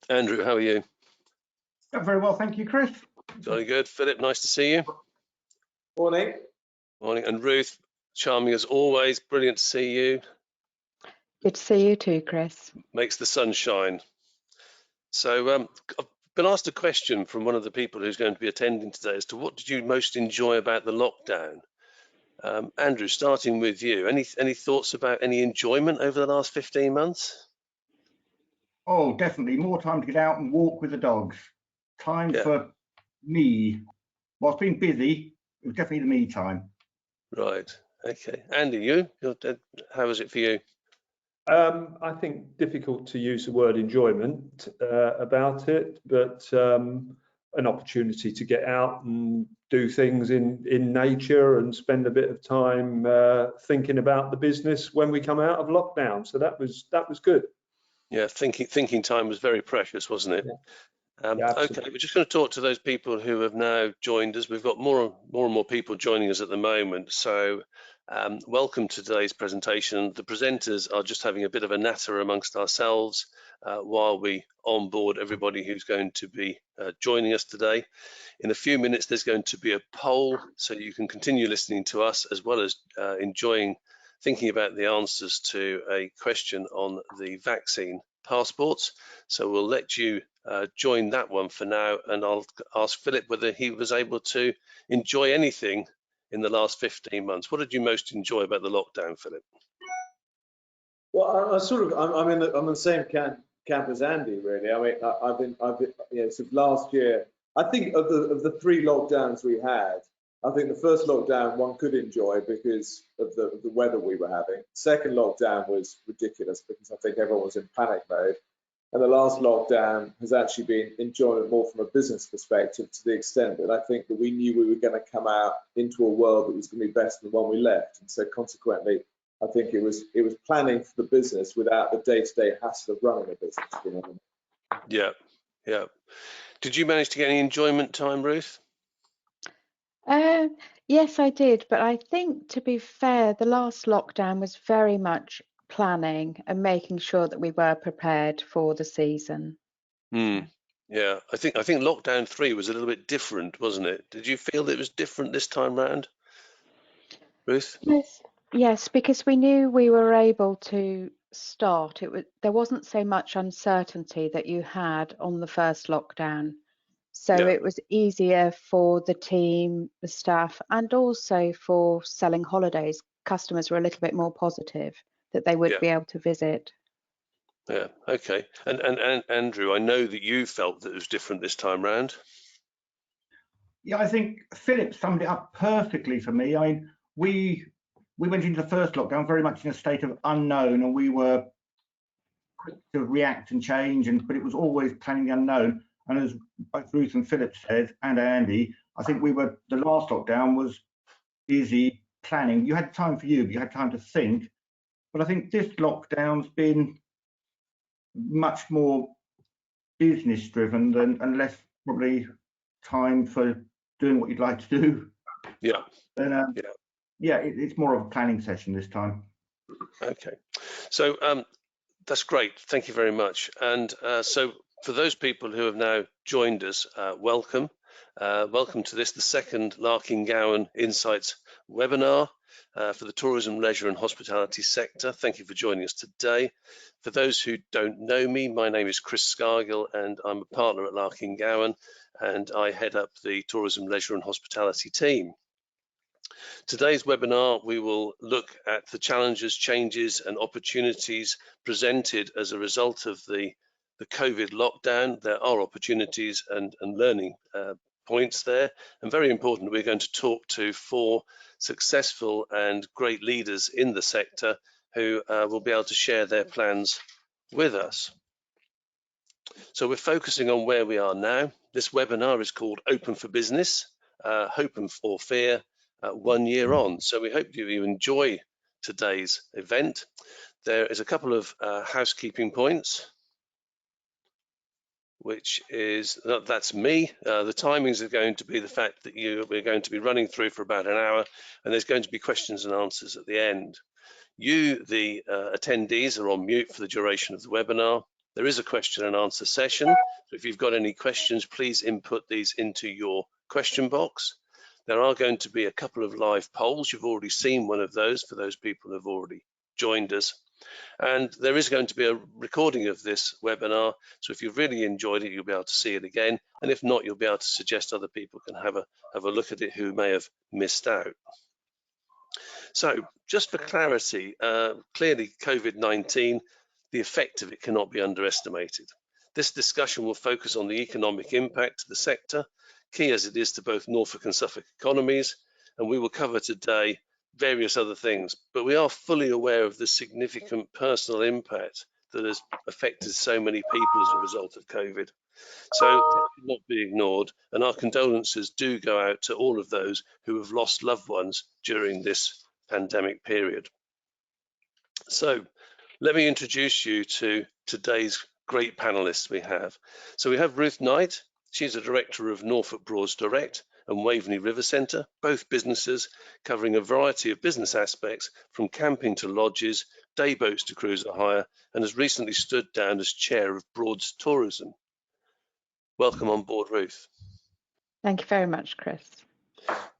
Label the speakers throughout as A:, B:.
A: Andrew, how are you?
B: Yeah, very well, thank you, Chris.
A: Jolly good. Philip, nice to see you.
C: Morning.
A: Morning. And Ruth, charming as always. Brilliant to see you.
D: Good to see you too, Chris.
A: Makes the sun shine. So I've been asked a question from one of the people who's going to be attending today as to what did you most enjoy about the lockdown? Andrew, starting with you, any thoughts about any enjoyment over the last 15 months?
B: Oh, definitely more time to get out and walk with the dogs. Time for me. Whilst being busy, it was definitely the me time.
A: Right. Okay. Andy, how was it for you?
C: I think difficult to use the word enjoyment about it, but an opportunity to get out and do things in nature and spend a bit of time thinking about the business when we come out of lockdown. So that was good.
A: Yeah, thinking time was very precious, wasn't it?
C: Yeah,
A: okay, we're just going to talk to those people who have now joined us. We've got more and more people joining us at the moment. So welcome to today's presentation. The presenters are just having a bit of a natter amongst ourselves while we onboard everybody who's going to be joining us today. In a few minutes, there's going to be a poll, so you can continue listening to us as well as thinking about the answers to a question on the vaccine passports. So we'll let you join that one for now, and I'll ask Philip whether he was able to enjoy anything in the last 15 months. What did you most enjoy about the lockdown, Philip?
C: Well, I'm in the same camp as Andy, really. I mean, I've been since last year. I think of the three lockdowns we had, I think the first lockdown one could enjoy because of the weather we were having. Second lockdown was ridiculous because I think everyone was in panic mode. And the last lockdown has actually been enjoyable more from a business perspective, to the extent that I think that we knew we were going to come out into a world that was going to be better than the one we left. And so consequently, I think it was planning for the business without the day-to-day hassle of running a business. You know?
A: Yeah. Did you manage to get any enjoyment time, Ruth?
D: Yes, I did. But I think, to be fair, the last lockdown was very much planning and making sure that we were prepared for the season.
A: Yeah, I think lockdown 3 was a little bit different, wasn't it? Did you feel that it was different this time round, Ruth?
D: Yes, because we knew we were able to start. There wasn't so much uncertainty that you had on the first lockdown. So it was easier for the team, the staff, and also for selling holidays. Customers were a little bit more positive that they would be able to visit.
A: Yeah, okay. And Andrew, I know that you felt that it was different this time round.
B: Yeah, I think Philip summed it up perfectly for me. I mean, we went into the first lockdown very much in a state of unknown, and we were quick to react and change, but it was always planning the unknown. And as both Ruth and Philip said, and Andy, I think the last lockdown was busy planning. You had time for you, but you had time to think. But I think this lockdown's been much more business driven and less probably time for doing what you'd like to do.
A: Yeah.
B: And it's more of a planning session this time. Okay.
A: So that's great. Thank you very much. And so for those people who have now joined us, welcome. Welcome to the second Larking Gowen Insights webinar for the tourism, leisure and hospitality sector. Thank you for joining us today. For those who don't know me, my name is Chris Scargill and I'm a partner at Larking Gowen, and I head up the tourism, leisure and hospitality team. Today's webinar, we will look at the challenges, changes and opportunities presented as a result of the COVID lockdown. There are opportunities and learning points there, and very important, we're going to talk to 4 successful and great leaders in the sector who will be able to share their plans with us. So we're focusing on where we are now. This webinar is called Open for Business, Hope or Fear, 1 year on. So we hope you enjoy today's event. There is a couple of housekeeping points, which is that's me. The timings are going to be the fact that we're going to be running through for about an hour, and there's going to be questions and answers at the end. You, the attendees, are on mute for the duration of the webinar. There is a question and answer session. So if you've got any questions, please input these into your question box. There are going to be a couple of live polls. You've already seen one of those for those people who have already joined us. And there is going to be a recording of this webinar. So if you've really enjoyed it, you'll be able to see it again. And if not, you'll be able to suggest other people can have a look at it who may have missed out. So just for clarity, clearly COVID-19, the effect of it cannot be underestimated. This discussion will focus on the economic impact to the sector, key as it is to both Norfolk and Suffolk economies, and we will cover today various other things, but we are fully aware of the significant personal impact that has affected so many people as a result of COVID. So that should not be ignored, and our condolences do go out to all of those who have lost loved ones during this pandemic period. So let me introduce you to today's great panelists we have. So we have Ruth Knight. She's a director of Norfolk Broads Direct and Waveney River Centre, both businesses covering a variety of business aspects from camping to lodges, day boats to cruiser hire, and has recently stood down as chair of Broads Tourism. Welcome on board, Ruth.
D: Thank you very much, Chris.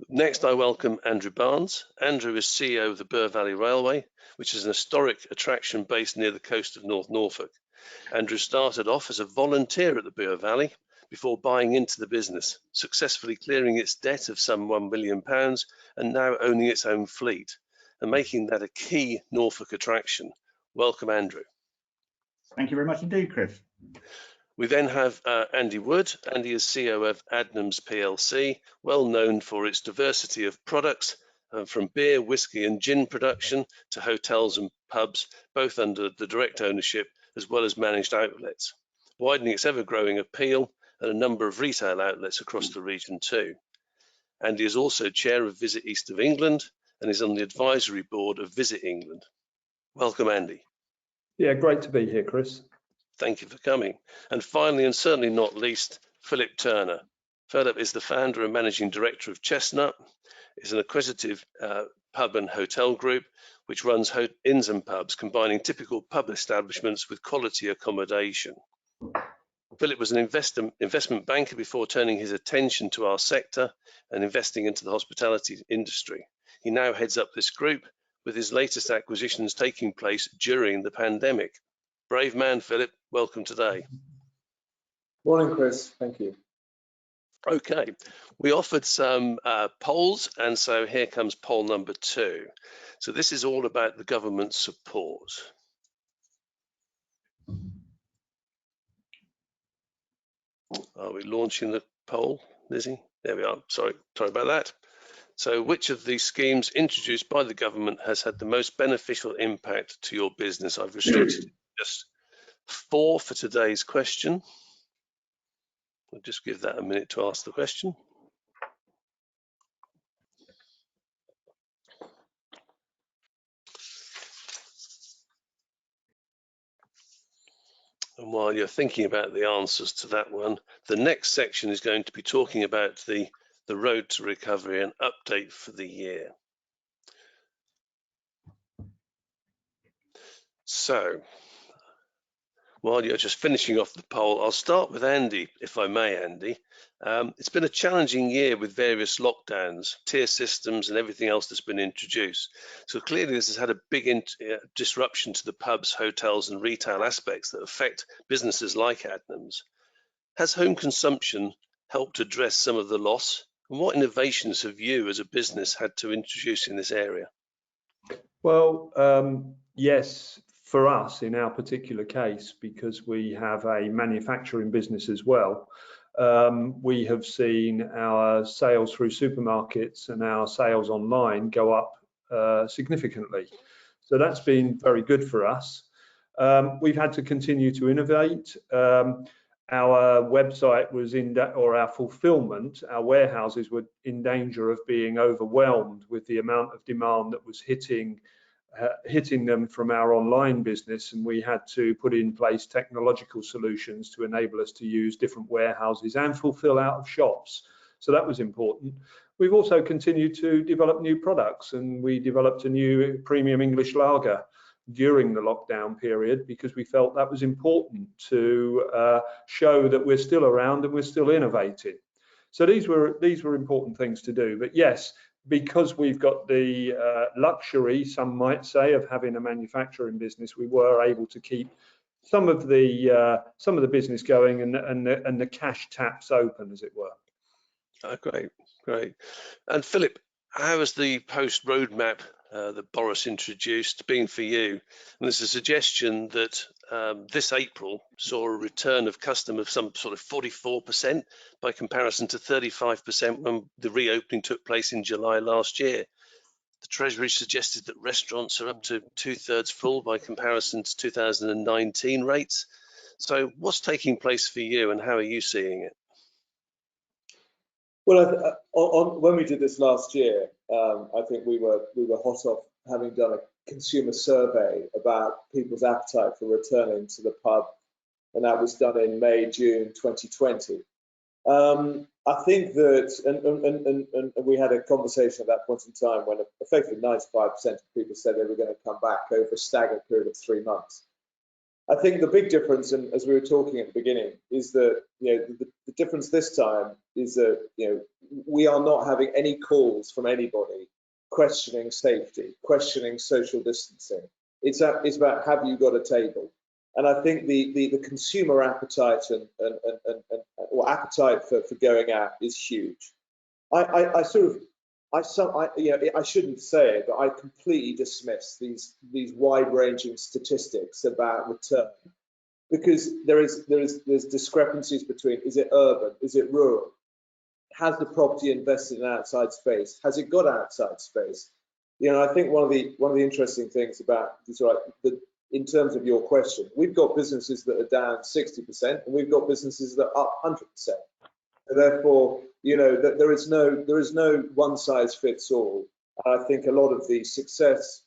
A: Next, I welcome Andrew Barnes. Andrew is CEO of the Bure Valley Railway, which is an historic attraction based near the coast of North Norfolk. Andrew started off as a volunteer at the Bure Valley before buying into the business, successfully clearing its debt of some £1 million and now owning its own fleet and making that a key Norfolk attraction. Welcome, Andrew.
B: Thank you very much indeed, Chris.
A: We then have Andy Wood. Andy is CEO of Adnams PLC, well known for its diversity of products, from beer, whiskey and gin production to hotels and pubs, both under the direct ownership as well as managed outlets, widening its ever-growing appeal and a number of retail outlets across the region too. Andy is also chair of Visit East of England and is on the advisory board of Visit England. Welcome, Andy.
E: Yeah, great to be here, Chris.
A: Thank you for coming. And finally, and certainly not least, Philip Turner. Philip is the founder and managing director of Chestnut. It's an acquisitive pub and hotel group which runs inns and pubs, combining typical pub establishments with quality accommodation. Philip was an investment banker before turning his attention to our sector and investing into the hospitality industry. He now heads up this group, with his latest acquisitions taking place during the pandemic. Brave man, Philip. Welcome today.
C: Morning, Chris. Thank you.
A: Okay, we offered some polls, and so here comes poll number 2. So this is all about the government support. Are we launching the poll, Lizzie? There we are. Sorry about that. So which of these schemes introduced by the government has had the most beneficial impact to your business? I've restricted just 4 for today's question. We'll just give that a minute to ask the question. And while you're thinking about the answers to that one, the next section is going to be talking about the road to recovery and update for the year. So, while you're just finishing off the poll, I'll start with Andy, if I may, Andy. It's been a challenging year with various lockdowns, tier systems and everything else that's been introduced. So clearly this has had a big disruption to the pubs, hotels and retail aspects that affect businesses like Adnams. Has home consumption helped address some of the loss? And what innovations have you as a business had to introduce in this area?
E: Well, yes, for us in our particular case, because we have a manufacturing business as well, we have seen our sales through supermarkets and our sales online go up significantly. So that's been very good for us. We've had to continue to innovate. Our website was or our fulfillment, our warehouses were in danger of being overwhelmed with the amount of demand that was hitting them from our online business, and we had to put in place technological solutions to enable us to use different warehouses and fulfill out of shops. So that was important. We've also continued to develop new products, and we developed a new premium English lager during the lockdown period, because we felt that was important to show that we're still around and we're still innovating. So these were important things to do. But yes, because we've got the luxury, some might say, of having a manufacturing business, we were able to keep some of the business going and the cash taps open, as it were.
A: Oh, great. And Philip, how has the post roadmap that Boris introduced been for you? And there's a suggestion that this April saw a return of custom of some sort of 44% by comparison to 35% when the reopening took place in July last year. The Treasury suggested that restaurants are up to 2/3 full by comparison to 2019 rates. So what's taking place for you and how are you seeing it?
C: Well, when we did this last year, I think we were hot off having done a consumer survey about people's appetite for returning to the pub, and that was done in May, June 2020. I think that, and we had a conversation at that point in time when effectively 95% of people said they were going to come back over a staggered period of 3 months. I think the big difference, and as we were talking at the beginning, is that the difference this time is that we are not having any calls from anybody questioning safety, questioning social distancing. It's about, have you got a table? And I think the consumer appetite or appetite for going out is huge. I shouldn't say it, but I completely dismiss these wide-ranging statistics about return, because there's discrepancies between, is it urban, is it rural, has the property invested in outside space, has it got outside space? I think one of the interesting things about this, right, in terms of your question, we've got businesses that are down 60% and we've got businesses that are up 100%. Therefore, that there is no one size fits all. I think a lot of the success,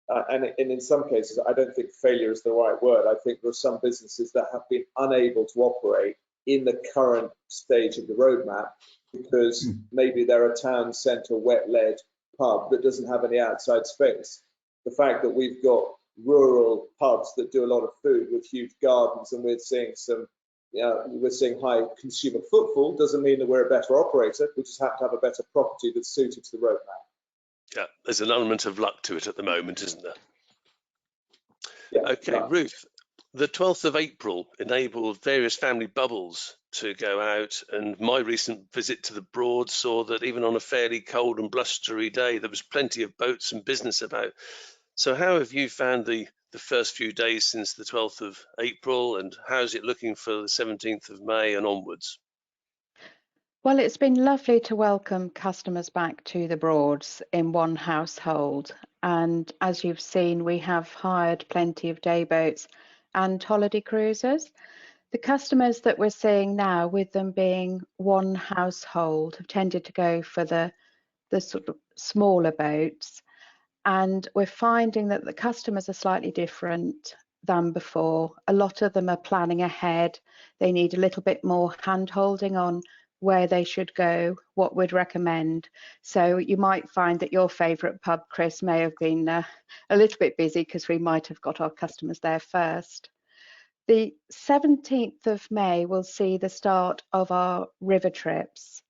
C: and in some cases, I don't think failure is the right word. I think there are some businesses that have been unable to operate in the current stage of the roadmap because maybe they're a town centre wet-led pub that doesn't have any outside space. The fact that we've got rural pubs that do a lot of food with huge gardens, and we're seeing high consumer footfall, doesn't mean that we're a better operator. We just have to have a better property that's suited to the roadmap.
A: Yeah, there's an element of luck to it at the moment, isn't there?
C: Yeah,
A: okay, Ruth, the 12th of April enabled various family bubbles to go out, and my recent visit to the Broad saw that even on a fairly cold and blustery day, there was plenty of boats and business about. So how have you found the first few days since the 12th of April, and how's it looking for the 17th of May and onwards?
D: Well, it's been lovely to welcome customers back to the Broads in one household. And as you've seen, we have hired plenty of day boats and holiday cruisers. The customers that we're seeing now, with them being one household, have tended to go for the sort of smaller boats. And we're finding that the customers are slightly different than before. A lot of them are planning ahead. They need a little bit more hand-holding on where they should go, what we'd recommend. So you might find that your favourite pub, Chris, may have been a little bit busy because we might have got our customers there first. The 17th of May will see the start of our river trips.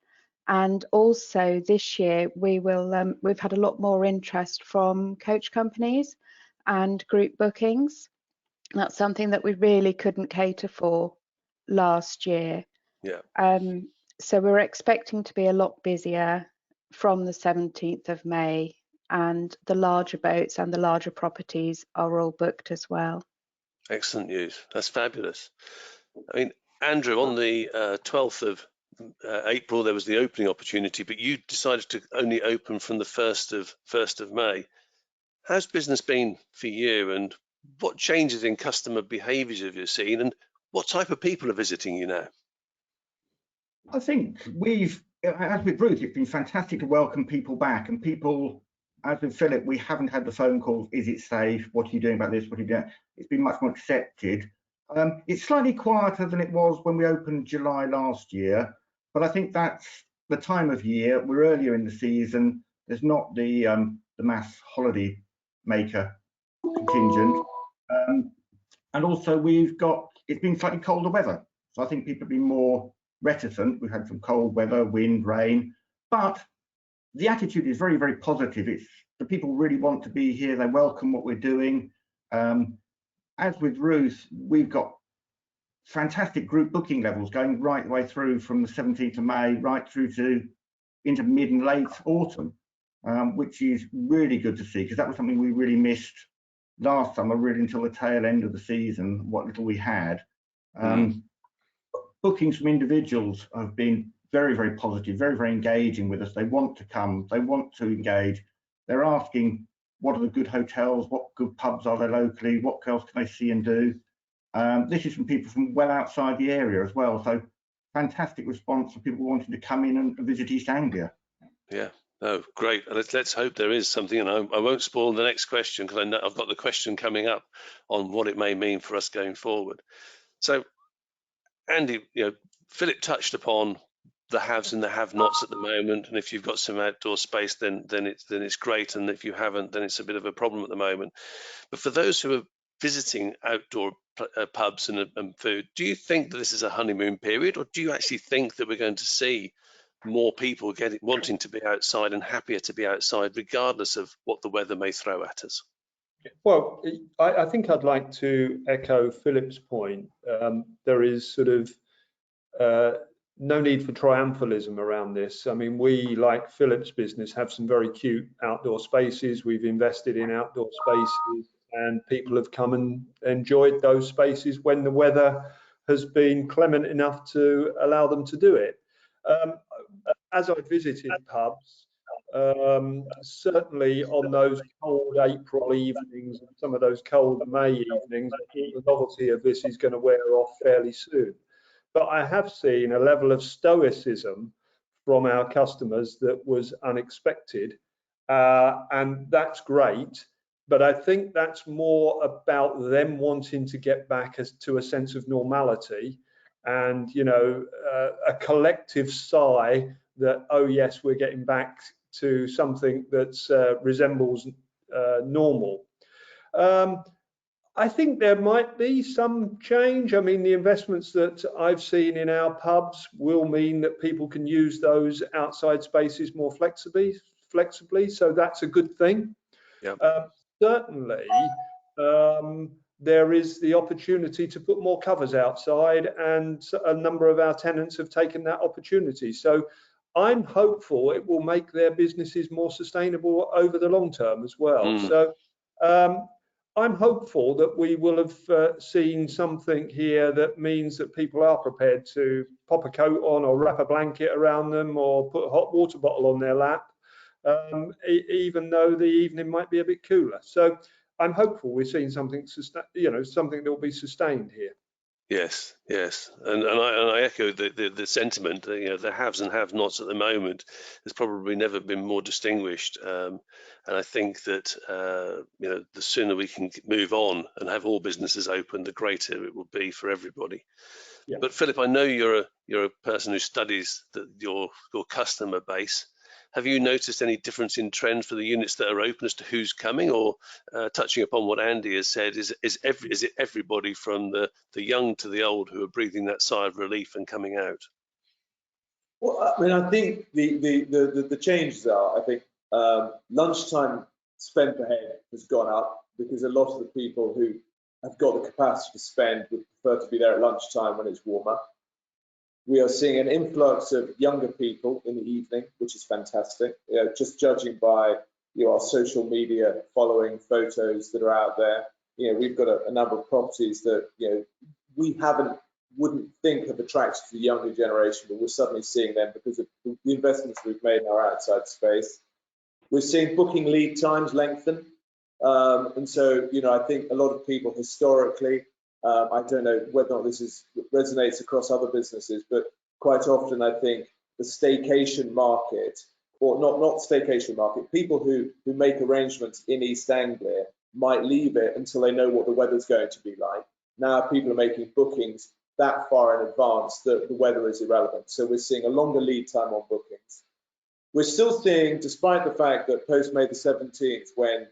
D: And also this year we've had a lot more interest from coach companies and group bookings. That's something that we really couldn't cater for last year.
A: Yeah.
D: So we're expecting to be a lot busier from the 17th of May, and the larger boats and the larger properties are all booked as well.
A: Excellent news. That's fabulous. I mean, Andrew, on the 12th of April, there was the opening opportunity, but you decided to only open from the 1st of May. How's business been for you, and what changes in customer behaviours have you seen, and what type of people are visiting you now?
B: I think as with Ruth, it's been fantastic to welcome people back, and people, as with Philip, we haven't had the phone calls, is it safe, what are you doing about this, what are you doing? It's been much more accepted. It's slightly quieter than it was when we opened July last year, but I think that's the time of year. We're earlier in the season. There's not the mass holiday maker contingent. And also it's been slightly colder weather. So I think people have been more reticent. We've had some cold weather, wind, rain, but the attitude is very, very positive. The people really want to be here. They welcome what we're doing. As with Ruth, we've got fantastic group booking levels going right the way through from the 17th of May right through to into mid and late autumn, which is really good to see, because that was something we really missed last summer, really until the tail end of the season, what little we had. Bookings from individuals have been very, very positive, very, very engaging with us. They want to come, they want to engage. They're asking, what are the good hotels, what good pubs are there locally, what else can they see and do? This is from people from well outside the area as well. So fantastic response for people wanting to come in and visit East Anglia.
A: Yeah, no, great. Let's hope there is something, and I won't spoil the next question, because I know I've got the question coming up on what it may mean for us going forward. So, Andy, Philip touched upon the haves and the have-nots at the moment, and if you've got some outdoor space, then it's great, and if you haven't, then it's a bit of a problem at the moment. But for those who are visiting outdoor pubs and food, do you think that this is a honeymoon period, or do you actually think that we're going to see more people wanting to be outside and happier to be outside, regardless of what the weather may throw at us?
E: Well, I think I'd like to echo Philip's point. There is sort of no need for triumphalism around this. I mean, we, like Philip's business, have some very cute outdoor spaces. We've invested in outdoor spaces, and people have come and enjoyed those spaces when the weather has been clement enough to allow them to do it. As I visited pubs, certainly on those cold April evenings and some of those cold May evenings, I think the novelty of this is going to wear off fairly soon. But I have seen a level of stoicism from our customers that was unexpected, and that's great. But I think that's more about them wanting to get back to a sense of normality, and a collective sigh that, oh yes, we're getting back to something that resembles normal. I think there might be some change. I mean, the investments that I've seen in our pubs will mean that people can use those outside spaces more flexibly. So that's a good thing.
A: Yeah.
E: Certainly, there is the opportunity to put more covers outside, and a number of our tenants have taken that opportunity. So I'm hopeful it will make their businesses more sustainable over the long term as well. So I'm hopeful that we will have seen something here that means that people are prepared to pop a coat on, or wrap a blanket around them, or put a hot water bottle on their lap, even though the evening might be a bit cooler. So I'm hopeful we're seeing something, something that will be sustained here.
A: Yes, and I echo the sentiment. The haves and have-nots at the moment has probably never been more distinguished, and I think that the sooner we can move on and have all businesses open, the greater it will be for everybody. Yeah. But Philip, I know you're a person who studies your customer base. Have you noticed any difference in trend for the units that are open as to who's coming, or touching upon what Andy has said, is it everybody from the young to the old who are breathing that sigh of relief and coming out?
C: Well, I mean, I think the changes are, I think lunchtime spend per head has gone up, because a lot of the people who have got the capacity to spend would prefer to be there at lunchtime when it's warmer. We are seeing an influx of younger people in the evening, which is fantastic. Just judging by our social media following photos that are out there, we've got a number of properties that we wouldn't think have attracted the younger generation, but we're suddenly seeing them because of the investments we've made in our outside space. We're seeing booking lead times lengthen, and so I think a lot of people historically. I don't know whether or not this resonates across other businesses, but quite often I think the staycation market, or not staycation market, people who make arrangements in East Anglia might leave it until they know what the weather's going to be like. Now people are making bookings that far in advance that the weather is irrelevant. So we're seeing a longer lead time on bookings. we're still seeing, despite the fact that post May the 17th, when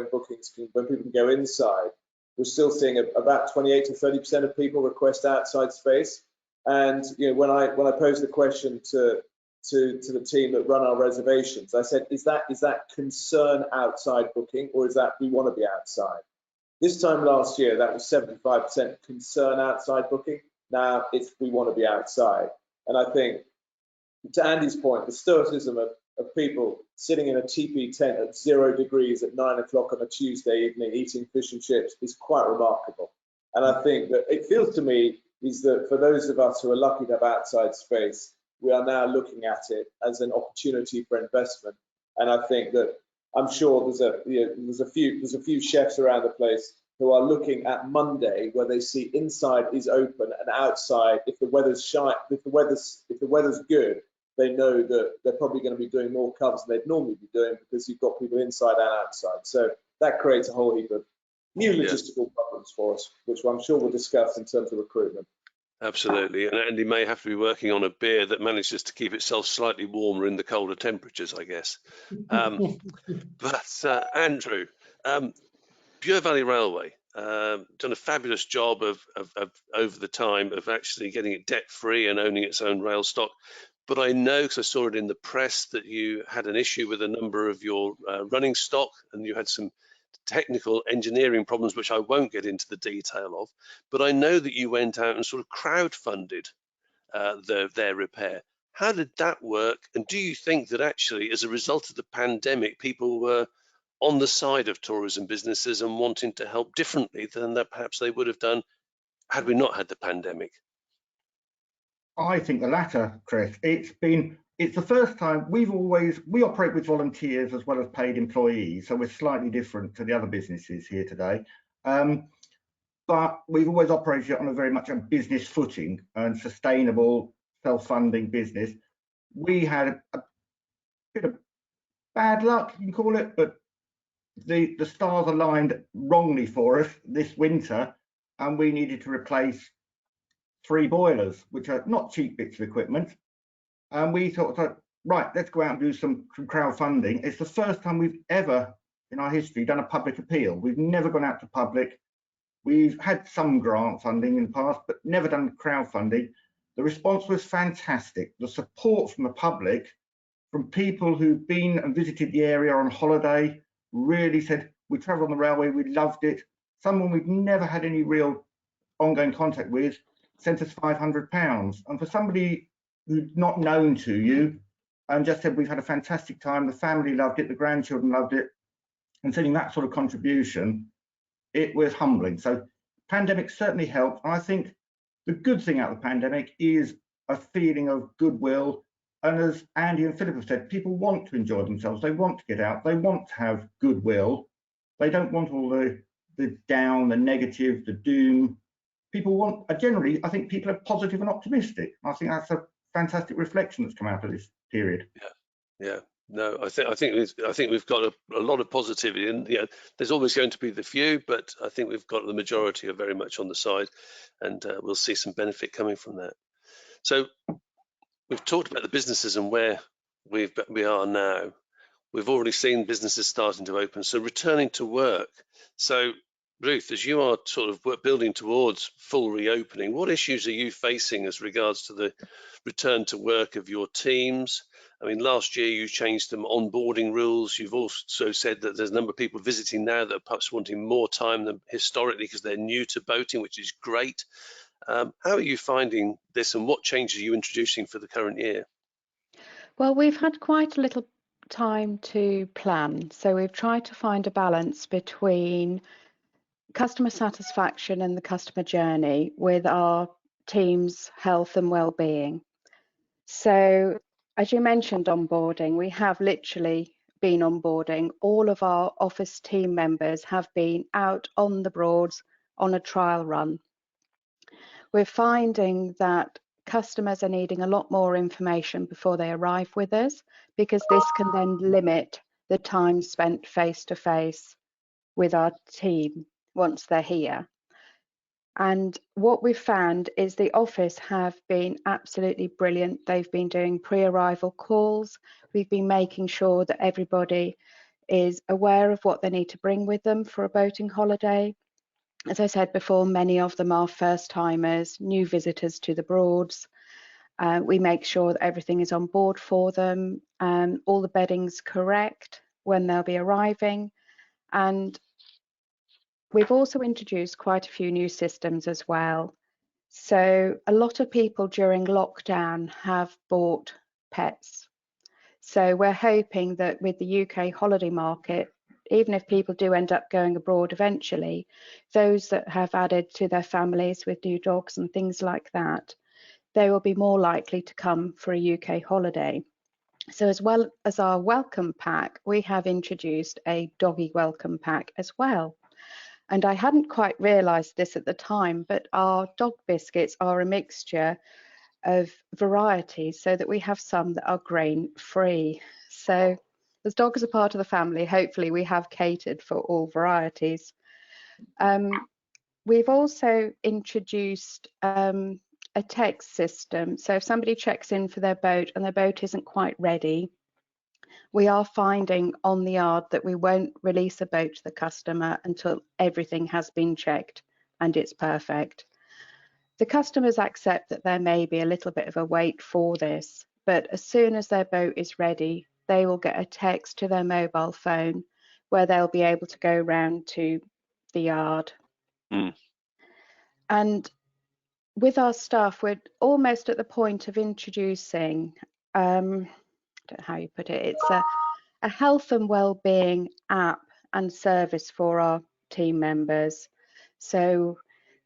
C: people can go inside, we're still seeing about 28 to 30% of people request outside space. And when I posed the question to the team that run our reservations, I said, is that concern outside booking, or is that we want to be outside? This time last year, that was 75% concern outside booking. Now it's we want to be outside. And I think, to Andy's point, the stoicism of people sitting in a teepee tent at 0 degrees at 9 o'clock on a Tuesday evening eating fish and chips is quite remarkable. And I think that it feels to me is that for those of us who are lucky to have outside space, we are now looking at it as an opportunity for investment. And I think that I'm sure there's a few chefs around the place who are looking at Monday, where they see inside is open and outside, if the weather's good, they know that they're probably going to be doing more covers than they'd normally be doing, because you've got people inside and outside. So that creates a whole heap of new logistical problems for us, which I'm sure we'll discuss in terms of recruitment.
A: Absolutely, and Andy may have to be working on a beer that manages to keep itself slightly warmer in the colder temperatures, I guess. But Andrew, Bure Valley Railway done a fabulous job of over the time of actually getting it debt free and owning its own rail stock. But I know, because I saw it in the press, that you had an issue with a number of your running stock, and you had some technical engineering problems, which I won't get into the detail of. But I know that you went out and sort of crowdfunded their repair. How did that work? And do you think that actually, as a result of the pandemic, people were on the side of tourism businesses and wanting to help differently than that perhaps they would have done had we not had the pandemic?
B: I think the latter, Chris. It's the first time we operate with volunteers as well as paid employees, so we're slightly different to the other businesses here today. But we've always operated on a very much a business footing and sustainable, self-funding business. We had a bit of bad luck, you can call it, but the stars aligned wrongly for us this winter, and we needed to replace 3 boilers, which are not cheap bits of equipment. And we thought, right, let's go out and do some crowdfunding. It's the first time we've ever in our history done a public appeal. We've never gone out to public. We've had some grant funding in the past, but never done crowdfunding. The response was fantastic. The support from the public, from people who've been and visited the area on holiday, really said, we travelled on the railway, we loved it. Someone we've never had any real ongoing contact with sent us £500. And for somebody who's not known to you and just said, we've had a fantastic time, the family loved it, the grandchildren loved it, and sending that sort of contribution, it was humbling. So pandemic certainly helped. And I think the good thing out of the pandemic is a feeling of goodwill. And as Andy and Philip have said, people want to enjoy themselves. They want to get out. They want to have goodwill. They don't want all the down, the negative, the doom. People want, generally, I think people are positive and optimistic. I think that's a fantastic reflection that's come out of this period.
A: Yeah. No, I think we've got a lot of positivity, and there's always going to be the few, but I think we've got the majority are very much on the side, and we'll see some benefit coming from that. So we've talked about the businesses and where we are now. We've already seen businesses starting to open. So returning to work. So Ruth, as you are sort of building towards full reopening, what issues are you facing as regards to the return to work of your teams? I mean, last year you changed some onboarding rules. You've also said that there's a number of people visiting now that are perhaps wanting more time than historically because they're new to boating, which is great. How are you finding this, and what changes are you introducing for the current year?
D: Well, we've had quite a little time to plan. So we've tried to find a balance between customer satisfaction and the customer journey with our team's health and well-being. So as you mentioned, onboarding, we have literally been onboarding. All of our office team members have been out on the Broads on a trial run. We're finding that customers are needing a lot more information before they arrive with us, because this can then limit the time spent face to face with our team once they're here. And what we've found is the office have been absolutely brilliant. They've been doing pre-arrival calls. We've been making sure that everybody is aware of what they need to bring with them for a boating holiday. As I said before, many of them are first timers, new visitors to the Broads. We make sure that everything is on board for them, all the bedding's correct when they'll be arriving. And we've also introduced quite a few new systems as well. So a lot of people during lockdown have bought pets. So we're hoping that with the UK holiday market, even if people do end up going abroad eventually, those that have added to their families with new dogs and things like that, they will be more likely to come for a UK holiday. So as well as our welcome pack, we have introduced a doggy welcome pack as well. And I hadn't quite realised this at the time, but our dog biscuits are a mixture of varieties, so that we have some that are grain free. So as dogs are part of the family, hopefully we have catered for all varieties. We've also introduced a text system. So if somebody checks in for their boat and their boat isn't quite ready, we are finding on the yard that we won't release a boat to the customer until everything has been checked and it's perfect. The customers accept that there may be a little bit of a wait for this, but as soon as their boat is ready, they will get a text to their mobile phone where they'll be able to go round to the yard. And with our staff, we're almost at the point of introducing, I don't know how you put it, it's a health and well-being app and service for our team members. So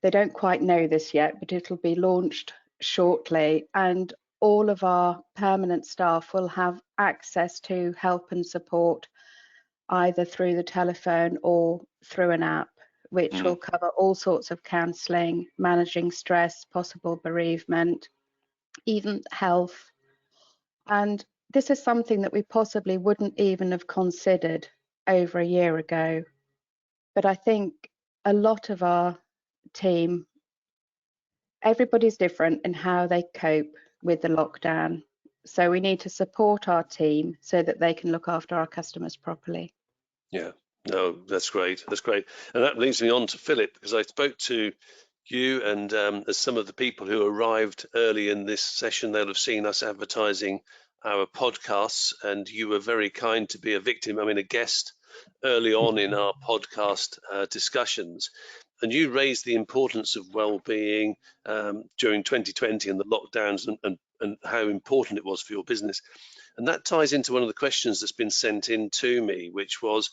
D: they don't quite know this yet, but it'll be launched shortly, and all of our permanent staff will have access to help and support either through the telephone or through an app, which will cover all sorts of counselling, managing stress, possible bereavement, even health. And this is something that we possibly wouldn't even have considered over a year ago. But I think a lot of our team, everybody's different in how they cope with the lockdown. So we need to support our team so that they can look after our customers properly.
A: Yeah, no, that's great. That's great. And that leads me on to Philip, because I spoke to you and as some of the people who arrived early in this session, they'll have seen us advertising our podcasts, and you were very kind to be a guest early on in our podcast discussions. And you raised the importance of well-being during 2020 and the lockdowns, and how important it was for your business. And that ties into one of the questions that's been sent in to me, which was,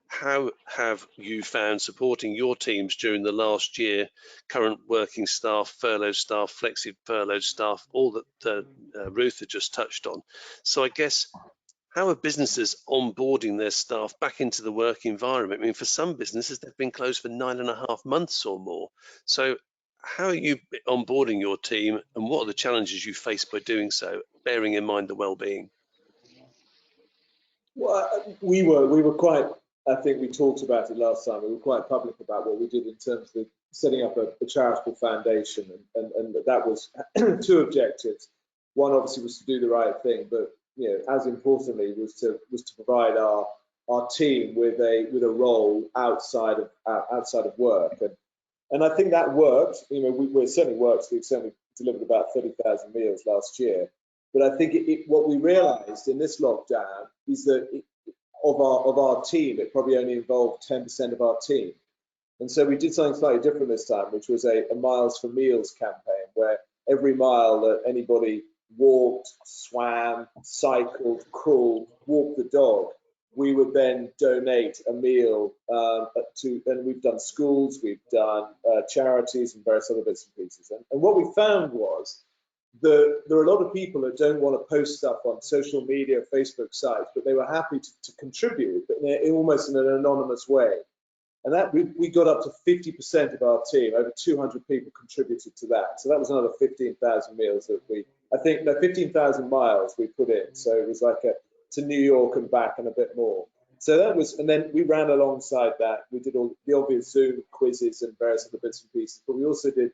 A: how have you found supporting your teams during the last year, current working staff, furloughed staff, flexi furloughed staff, all that Ruth had just touched on? So I guess, how are businesses onboarding their staff back into the work environment? I mean, for some businesses, they've been closed for 9.5 months or more. So how are you onboarding your team, and what are the challenges you face by doing so, bearing in mind the well-being?
C: Well, we were quite, I think we talked about it last time, we were quite public about what we did in terms of setting up a charitable foundation, and that was two objectives. One obviously was to do the right thing, but as importantly was to provide our team with a role outside of work, and I think that worked. We certainly worked. We certainly delivered about 30,000 meals last year. But I think what we realised in this lockdown is that of our team, it probably only involved 10% of our team. And so we did something slightly different this time, which was a Miles for Meals campaign, where every mile that anybody walked, swam, cycled, crawled, walked the dog, we would then donate a meal and we've done schools, we've done charities and various other bits and pieces. And what we found was there are a lot of people that don't want to post stuff on social media, Facebook sites, but they were happy to contribute, but almost in an anonymous way. And that we got up to 50% of our team, over 200 people contributed to that. So that was another 15,000 meals that 15,000 miles we put in. So it was like to New York and back and a bit more. So that was, and then we ran alongside that. We did all the obvious Zoom quizzes and various other bits and pieces, but we also did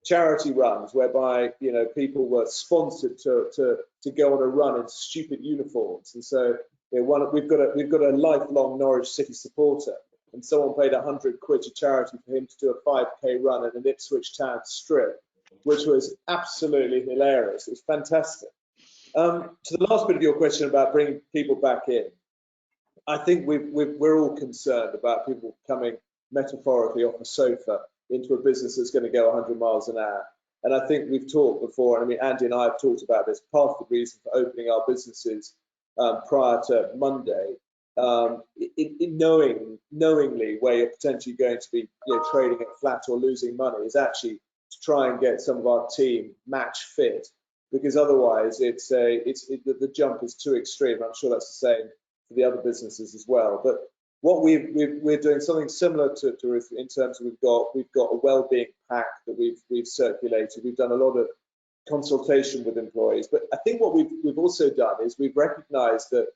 C: charity runs whereby, you know, people were sponsored to go on a run in stupid uniforms. And so, you know, we've got a lifelong Norwich City supporter, and someone paid 100 quid to charity for him to do a 5k run in an Ipswich Town strip, which was absolutely hilarious. It was fantastic. To the last bit of your question about bringing people back in, I think we're all concerned about people coming metaphorically off a sofa into a business that's going to go 100 miles an hour. And I think we've talked before, and I mean, Andy and I have talked about this, part of the reason for opening our businesses prior to Monday, knowingly where you're potentially going to be, you know, trading at flat or losing money, is actually to try and get some of our team match fit, because otherwise the jump is too extreme. I'm sure that's the same for the other businesses as well. But what we're doing something similar to Ruth in terms of we've got a well-being pack that we've circulated. We've done a lot of consultation with employees, but I think what we've also done is we've recognised that,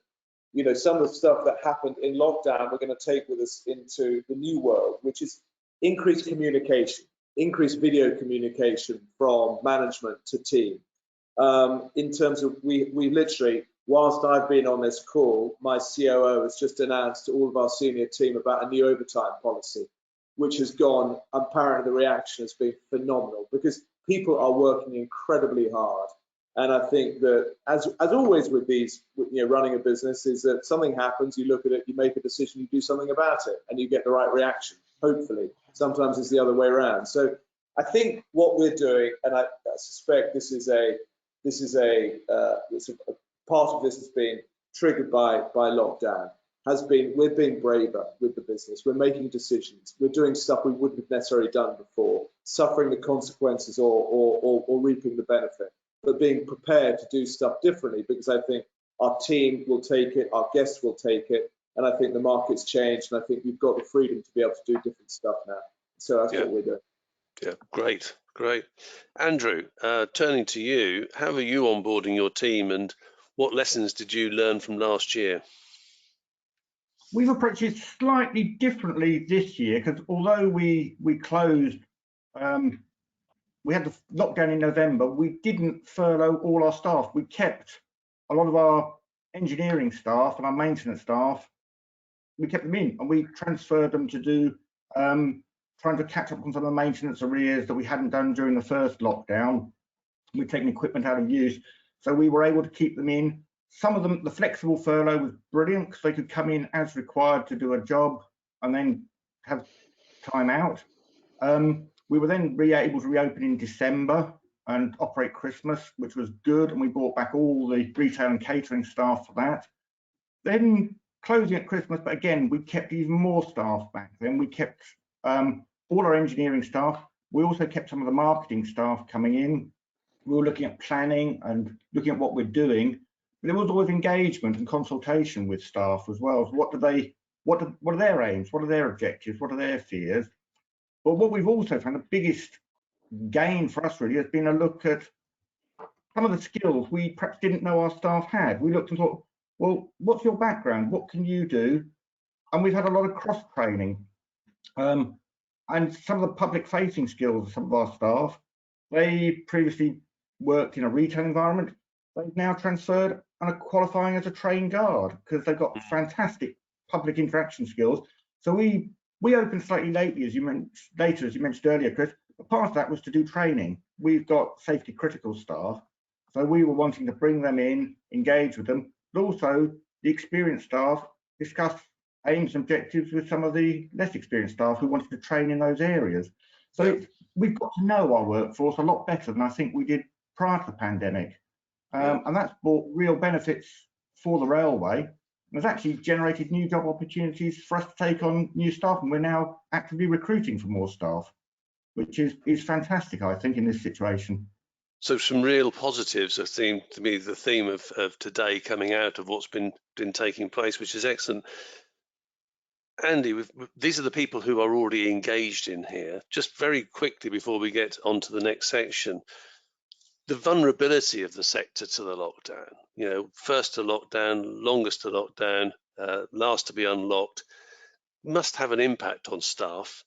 C: you know, some of the stuff that happened in lockdown we're going to take with us into the new world, which is increased communication, increased video communication from management to team. In terms of we literally, whilst I've been on this call, my COO has just announced to all of our senior team about a new overtime policy, which has gone, apparently the reaction has been phenomenal, because people are working incredibly hard. And I think that as always with these, you know, running a business, is that something happens, you look at it, you make a decision, you do something about it, and you get the right reaction, hopefully. Sometimes it's the other way around. So I think what we're doing, and I suspect this is a part of this has been triggered by lockdown, has been we're being braver with the business. We're making decisions. We're doing stuff we wouldn't have necessarily done before, suffering the consequences or reaping the benefit, but being prepared to do stuff differently, because I think our team will take it, our guests will take it, and I think the market's changed, and I think we've got the freedom to be able to do different stuff now. So that's what we're doing.
A: Yeah, great. Andrew, turning to you, how are you onboarding your team, and what lessons did you learn from last year?
B: We've approached it slightly differently this year, because although we closed, we had the lockdown in November, we didn't furlough all our staff. We kept a lot of our engineering staff and our maintenance staff, we kept them in, and we transferred them to do trying to catch up on some of the maintenance arrears that we hadn't done during the first lockdown. We'd taken equipment out of use, so we were able to keep them in. Some of them, the flexible furlough was brilliant, because they could come in as required to do a job and then have time out. We were then able to reopen in December and operate Christmas, which was good, and we brought back all the retail and catering staff for that. Then closing at Christmas, but again, we kept even more staff back then. We kept all our engineering staff. We also kept some of the marketing staff coming in. We were looking at planning and looking at what we're doing. But there was always engagement and consultation with staff as well. So what are their aims? What are their objectives? What are their fears? But what we've also found, the biggest gain for us really has been a look at some of the skills we perhaps didn't know our staff had. We looked and thought, well, what's your background? What can you do? And we've had a lot of cross training. And some of the public facing skills of some of our staff, they previously worked in a retail environment. They've now transferred and are qualifying as a trained guard, because they've got fantastic public interaction skills. So we opened slightly lately, as you mentioned earlier, Chris. But part of that was to do training. We've got safety critical staff, so we were wanting to bring them in, engage with them, but also the experienced staff discuss aims and objectives with some of the less experienced staff who wanted to train in those areas. So we've got to know our workforce a lot better than I think we did prior to the pandemic. And that's brought real benefits for the railway, and has actually generated new job opportunities for us to take on new staff, and we're now actively recruiting for more staff, which is fantastic, I think, in this situation.
A: So some real positives seem to be the theme of today, coming out of what's been taking place, which is excellent. Andy, these are the people who are already engaged in here. Just very quickly before we get on to the next section, the vulnerability of the sector to the lockdown, you know, first to lockdown, longest to lockdown, last to be unlocked, must have an impact on staff.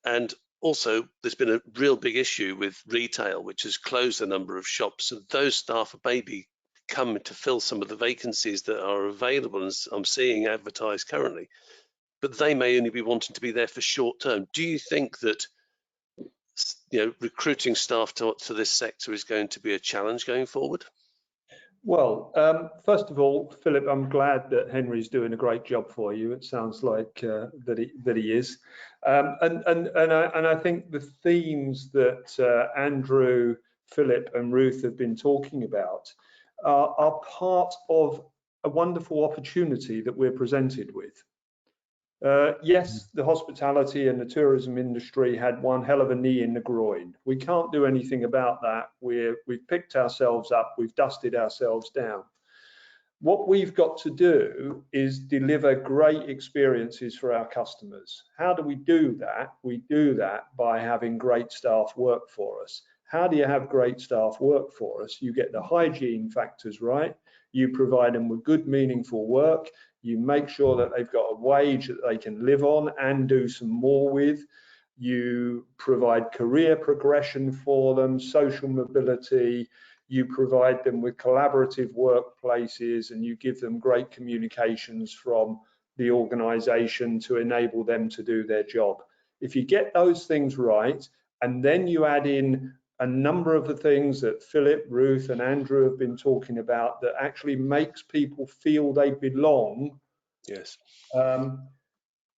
A: And also, there's been a real big issue with retail, which has closed a number of shops, and those staff are maybe come to fill some of the vacancies that are available, and I'm seeing advertised currently, but they may only be wanting to be there for short term. Do you think that recruiting staff to this sector is going to be a challenge going forward?
E: Well, first of all, Philip, I'm glad that Henry's doing a great job for you. It sounds like that he is, and I think the themes that Andrew, Philip, and Ruth have been talking about are part of a wonderful opportunity that we're presented with. Yes, the hospitality and the tourism industry had one hell of a knee in the groin. We can't do anything about that. We've picked ourselves up, we've dusted ourselves down. What we've got to do is deliver great experiences for our customers. How do we do that? We do that by having great staff work for us. How do you have great staff work for us? You get the hygiene factors right. You provide them with good, meaningful work. You make sure that they've got a wage that they can live on and do some more with. You provide career progression for them, social mobility. You provide them with collaborative workplaces, and you give them great communications from the organisation to enable them to do their job. If you get those things right, and then you add in a number of the things that Philip, Ruth, and Andrew have been talking about that actually makes people feel they belong.
A: Yes.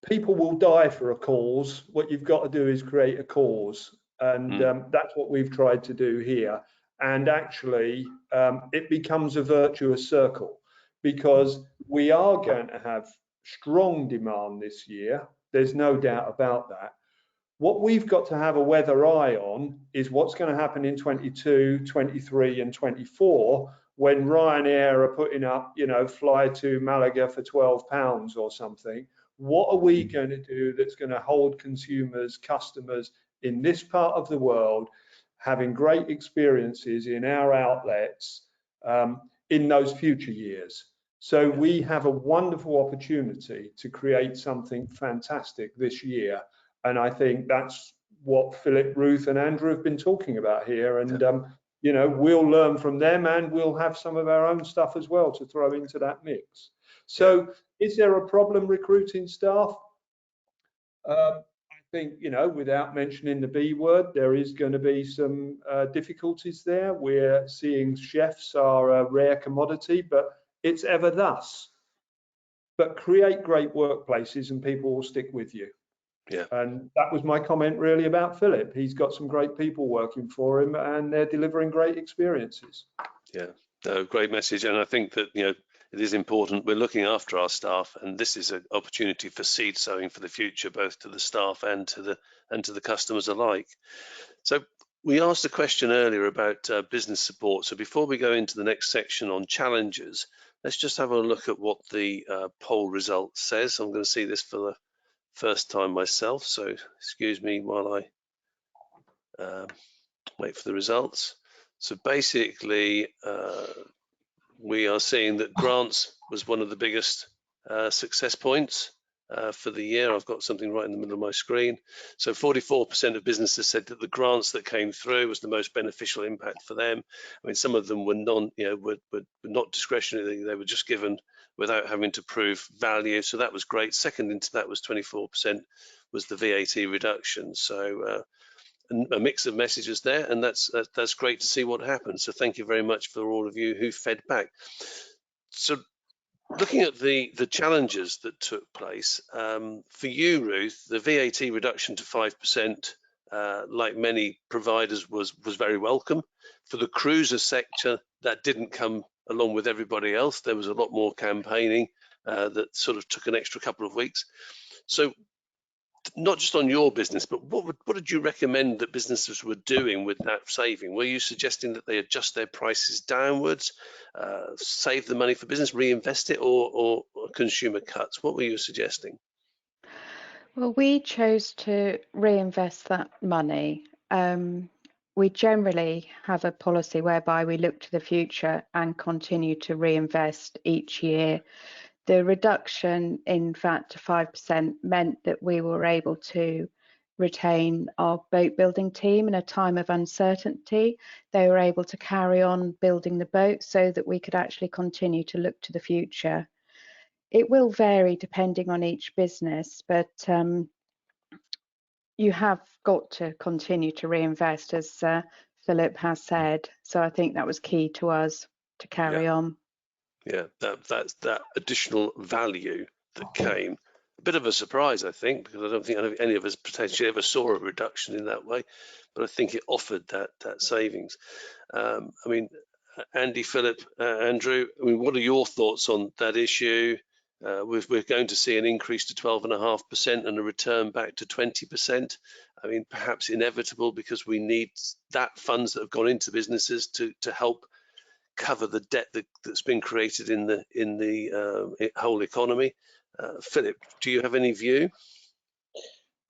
E: People will die for a cause. What you've got to do is create a cause, and that's what we've tried to do here. And actually, it becomes a virtuous circle, because we are going to have strong demand this year. There's no doubt about that. What we've got to have a weather eye on is what's going to happen in 22, 23, and 24 when Ryanair are putting up, fly to Malaga for £12 or something. What are we going to do that's going to hold consumers, customers in this part of the world having great experiences in our outlets in those future years? So we have a wonderful opportunity to create something fantastic this year. And I think that's what Philip, Ruth, and Andrew have been talking about here. And, we'll learn from them, and we'll have some of our own stuff as well to throw into that mix. So is there a problem recruiting staff? I think, without mentioning the B word, there is going to be some difficulties there. We're seeing chefs are a rare commodity, but it's ever thus. But create great workplaces and people will stick with you.
A: Yeah.
E: And that was my comment really about Philip. He's got some great people working for him, and they're delivering great experiences.
A: Yeah, no, great message. And I think that, it is important. We're looking after our staff, and this is an opportunity for seed sowing for the future, both to the staff and to the customers alike. So we asked a question earlier about business support. So before we go into the next section on challenges, let's just have a look at what the poll result says. I'm going to see this for the first time myself, so excuse me while I wait for the results. So basically, we are seeing that grants was one of the biggest success points for the year. I've got something right in the middle of my screen. So 44% of businesses said that the grants that came through was the most beneficial impact for them. I mean, some of them were were not discretionary. They were just given without having to prove value. So that was great. Second into that was 24% was the VAT reduction. So a mix of messages there, and that's great to see what happens. So thank you very much for all of you who fed back. So looking at the challenges that took place, for you, Ruth, the VAT reduction to 5%, like many providers, was very welcome. For the cruiser sector, that didn't come along with everybody else. There was a lot more campaigning that sort of took an extra couple of weeks. So not just on your business, but what did you recommend that businesses were doing with that saving? Were you suggesting that they adjust their prices downwards, save the money for business, reinvest it, or consumer cuts? What were you suggesting?
D: Well, we chose to reinvest that money. We generally have a policy whereby we look to the future and continue to reinvest each year the reduction in VAT to 5% meant that we were able to retain our boat building team in a time of uncertainty. They were able to carry on building the boat so that we could actually continue to look to the future. It will vary depending on each business, but you have got to continue to reinvest, as Philip has said. So I think that was key to us to carry on.
A: Yeah, that's that additional value that came. A bit of a surprise, I think, because I don't think any of us potentially ever saw a reduction in that way, but I think it offered that savings. I mean, Andy, Philip, Andrew, I mean, what are your thoughts on that issue? We're going to see an increase to 12.5% and a return back to 20%. I mean, perhaps inevitable because we need that funds that have gone into businesses to help cover the debt that's been created in the whole economy. Philip, do you have any view?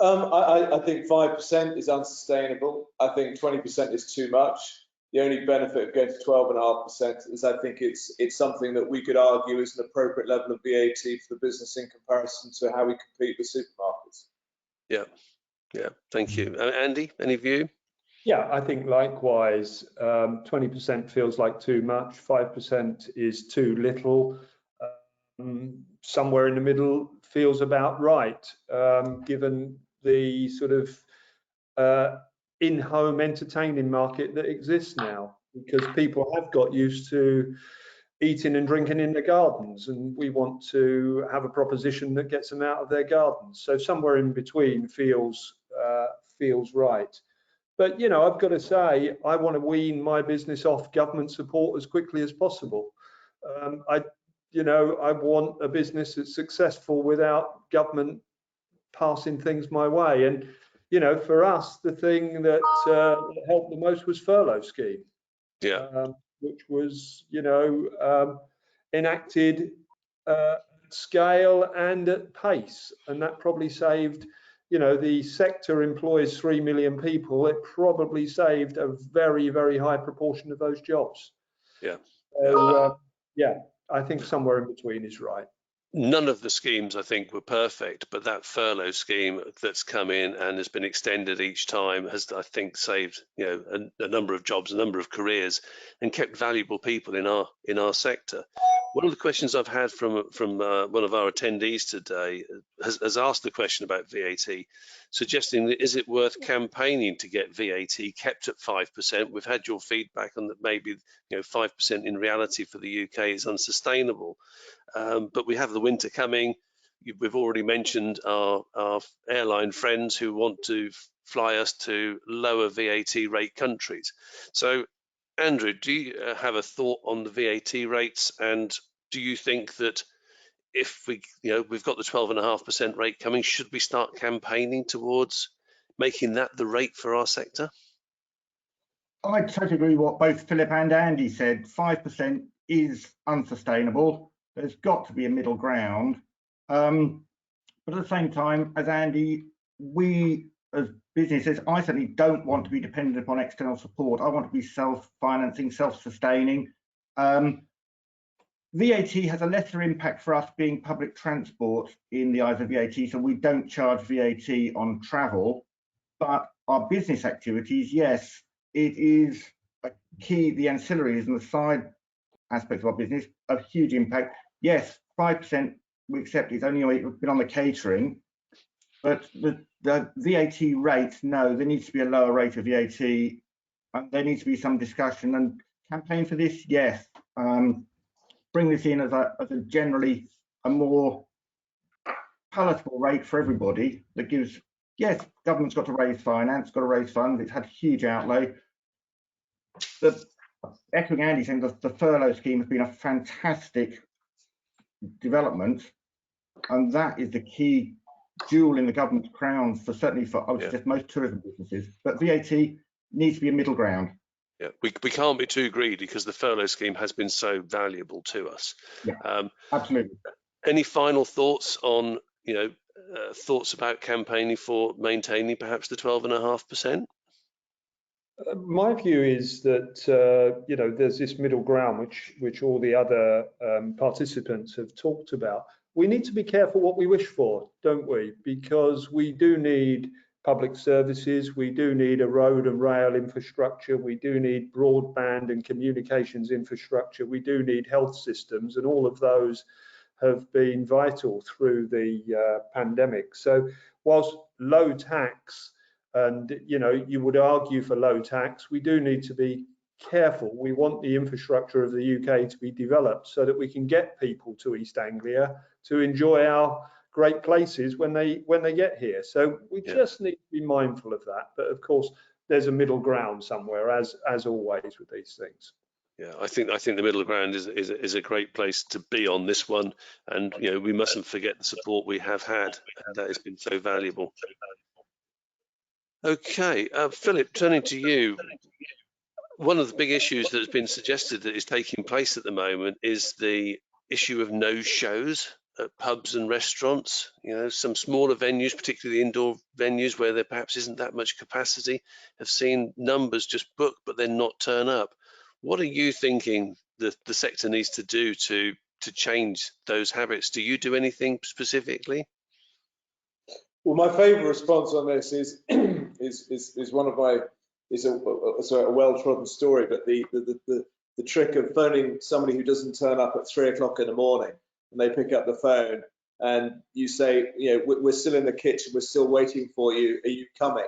C: I think 5% is unsustainable. I think 20% is too much. The only benefit of going to 12.5% is I think it's something that we could argue is an appropriate level of VAT for the business in comparison to how we compete with supermarkets.
A: Yeah, thank you. Andy, any view?
E: Yeah, I think likewise, 20% feels like too much, 5% is too little. Somewhere in the middle feels about right, given the sort of in-home entertaining market that exists now, because people have got used to eating and drinking in their gardens, and we want to have a proposition that gets them out of their gardens. So somewhere in between feels right. But, you know, I've got to say, I want to wean my business off government support as quickly as possible. I want a business that's successful without government passing things my way. And, you know, for us, the thing that helped the most was furlough scheme, which was, you know, enacted at scale and at pace. And that probably saved, you know, the sector employs 3 million people. It probably saved a very, very high proportion of those jobs.
A: Yeah.
E: So, I think somewhere in between is right.
A: None of the schemes, I think, were perfect, but that furlough scheme that's come in and has been extended each time has, I think, saved, you know, a number of jobs, a number of careers, and kept valuable people in our sector. One of the questions I've had from one of our attendees today has asked the question about VAT, suggesting that is it worth campaigning to get VAT kept at 5%? We've had your feedback on that. Maybe, you know, 5% in reality for the UK is unsustainable. But we have the winter coming. We've already mentioned our airline friends who want to fly us to lower VAT rate countries. So, Andrew, do you have a thought on the VAT rates, and do you think that if we've got the 12.5% rate coming, should we start campaigning towards making that the rate for our sector?
B: I totally agree with what both Philip and Andy said. 5% is unsustainable. There's got to be a middle ground. But at the same time, as Andy, we as businesses, I certainly don't want to be dependent upon external support. I want to be self-financing, self-sustaining. VAT has a lesser impact for us being public transport in the eyes of VAT, so we don't charge VAT on travel. But our business activities, yes, it is a key, the ancillaries and the side aspects of our business, a huge impact. Yes, 5% we accept, it's only been on the catering, but the VAT rate, no, there needs to be a lower rate of VAT, and there needs to be some discussion and campaign for this, yes. Bring this in as a generally a more palatable rate for everybody that gives, yes, government's got to raise finance, got to raise funds, it's had huge outlay. Echoing Andy saying the furlough scheme has been a fantastic development, and that is the key jewel in the government's crown for certainly for, I would suggest, most tourism businesses. But VAT needs to be a middle ground.
A: Yeah, we can't be too greedy because the furlough scheme has been so valuable to us.
B: Yeah, absolutely.
A: Any final thoughts on, thoughts about campaigning for maintaining perhaps the 12.5%?
E: My view is that there's this middle ground which all the other participants have talked about. We need to be careful what we wish for, don't we? Because we do need public services, we do need a road and rail infrastructure, we do need broadband and communications infrastructure, we do need health systems, and all of those have been vital through the pandemic. So whilst low tax, and you would argue for low tax, we do need to be careful. We want the infrastructure of the UK to be developed so that we can get people to East Anglia to enjoy our great places when they get here. So we just need to be mindful of that. But of course, there's a middle ground somewhere, as always with these things.
A: Yeah, I think the middle ground is a great place to be on this one, and we mustn't forget the support we have had, and that has been so valuable. Okay, Philip, turning to you, one of the big issues that has been suggested that is taking place at the moment is the issue of no-shows at pubs and restaurants. Some smaller venues, particularly indoor venues where there perhaps isn't that much capacity, have seen numbers just book but then not turn up. What are you thinking the sector needs to do to change those habits? Do you do anything specifically?
C: Well, my favourite response on this is is one of my a well-trodden story, but the trick of phoning somebody who doesn't turn up at 3 o'clock in the morning, and they pick up the phone and you say, we're still in the kitchen, we're still waiting for you, are you coming?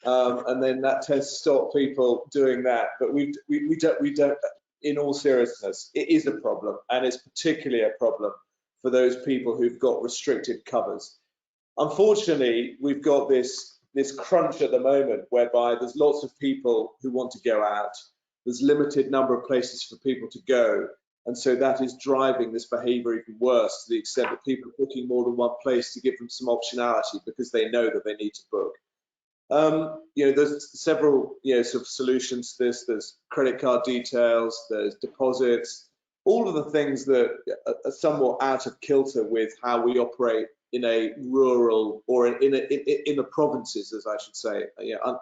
C: And then that tends to stop people doing that. But we don't. In all seriousness, it is a problem, and it's particularly a problem for those people who've got restricted covers. Unfortunately, we've got this crunch at the moment whereby there's lots of people who want to go out. There's limited number of places for people to go, and so that is driving this behaviour even worse, to the extent that people are booking more than one place to give them some optionality because they know that they need to book. There's several sort of solutions to this. There's credit card details, there's deposits, all of the things that are somewhat out of kilter with how we operate in a rural or in the provinces, as I should say.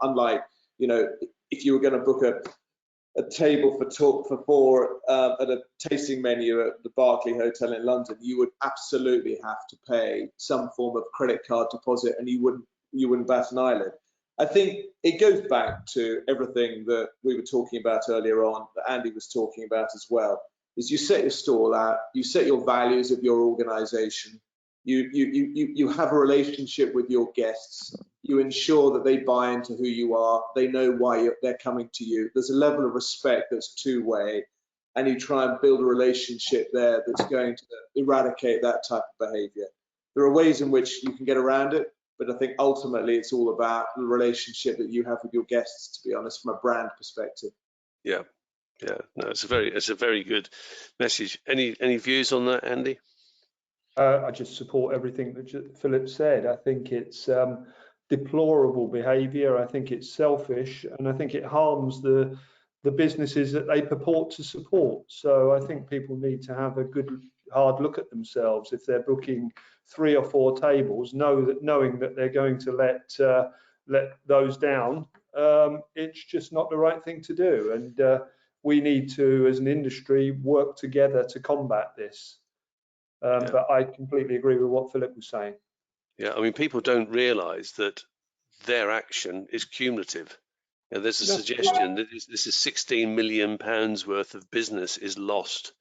C: Unlike if you were going to book a table for four at a tasting menu at the Berkeley Hotel in London, you would absolutely have to pay some form of credit card deposit, and you wouldn't bat an eyelid. I think it goes back to everything that we were talking about earlier on, that Andy was talking about as well, is you set your stall out, you set your values of your organisation, you have a relationship with your guests, you ensure that they buy into who you are, they know why they're coming to you. There's a level of respect that's two-way, and you try and build a relationship there that's going to eradicate that type of behaviour. There are ways in which you can get around it, but I think ultimately it's all about the relationship that you have with your guests, to be honest, from a brand perspective.
A: Yeah, no, it's a very good message. Any views on that, Andy?
E: I just support everything that Philip said. I think it's deplorable behaviour. I think it's selfish, and I think it harms the businesses that they purport to support. So I think people need to have a good hard look at themselves if they're booking 3 or 4 tables, knowing that they're going to let those down. It's just not the right thing to do, and we need to, as an industry, work together to combat this. But I completely agree with what Philip was saying.
A: Yeah, I mean, people don't realise that their action is cumulative. There's a suggestion that this is £16 million worth of business is lost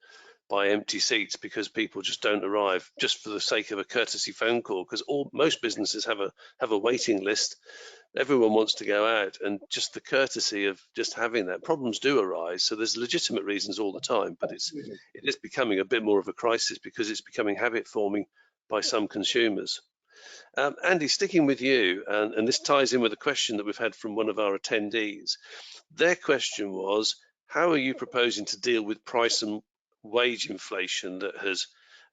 A: by empty seats because people just don't arrive just for the sake of a courtesy phone call, because most businesses have a waiting list. Everyone wants to go out, and just the courtesy of just having that. Problems do arise, so there's legitimate reasons all the time, but it is becoming a bit more of a crisis because it's becoming habit forming by some consumers. Andy, sticking with you, and this ties in with a question that we've had from one of our attendees. Their question was, how are you proposing to deal with price and wage inflation that has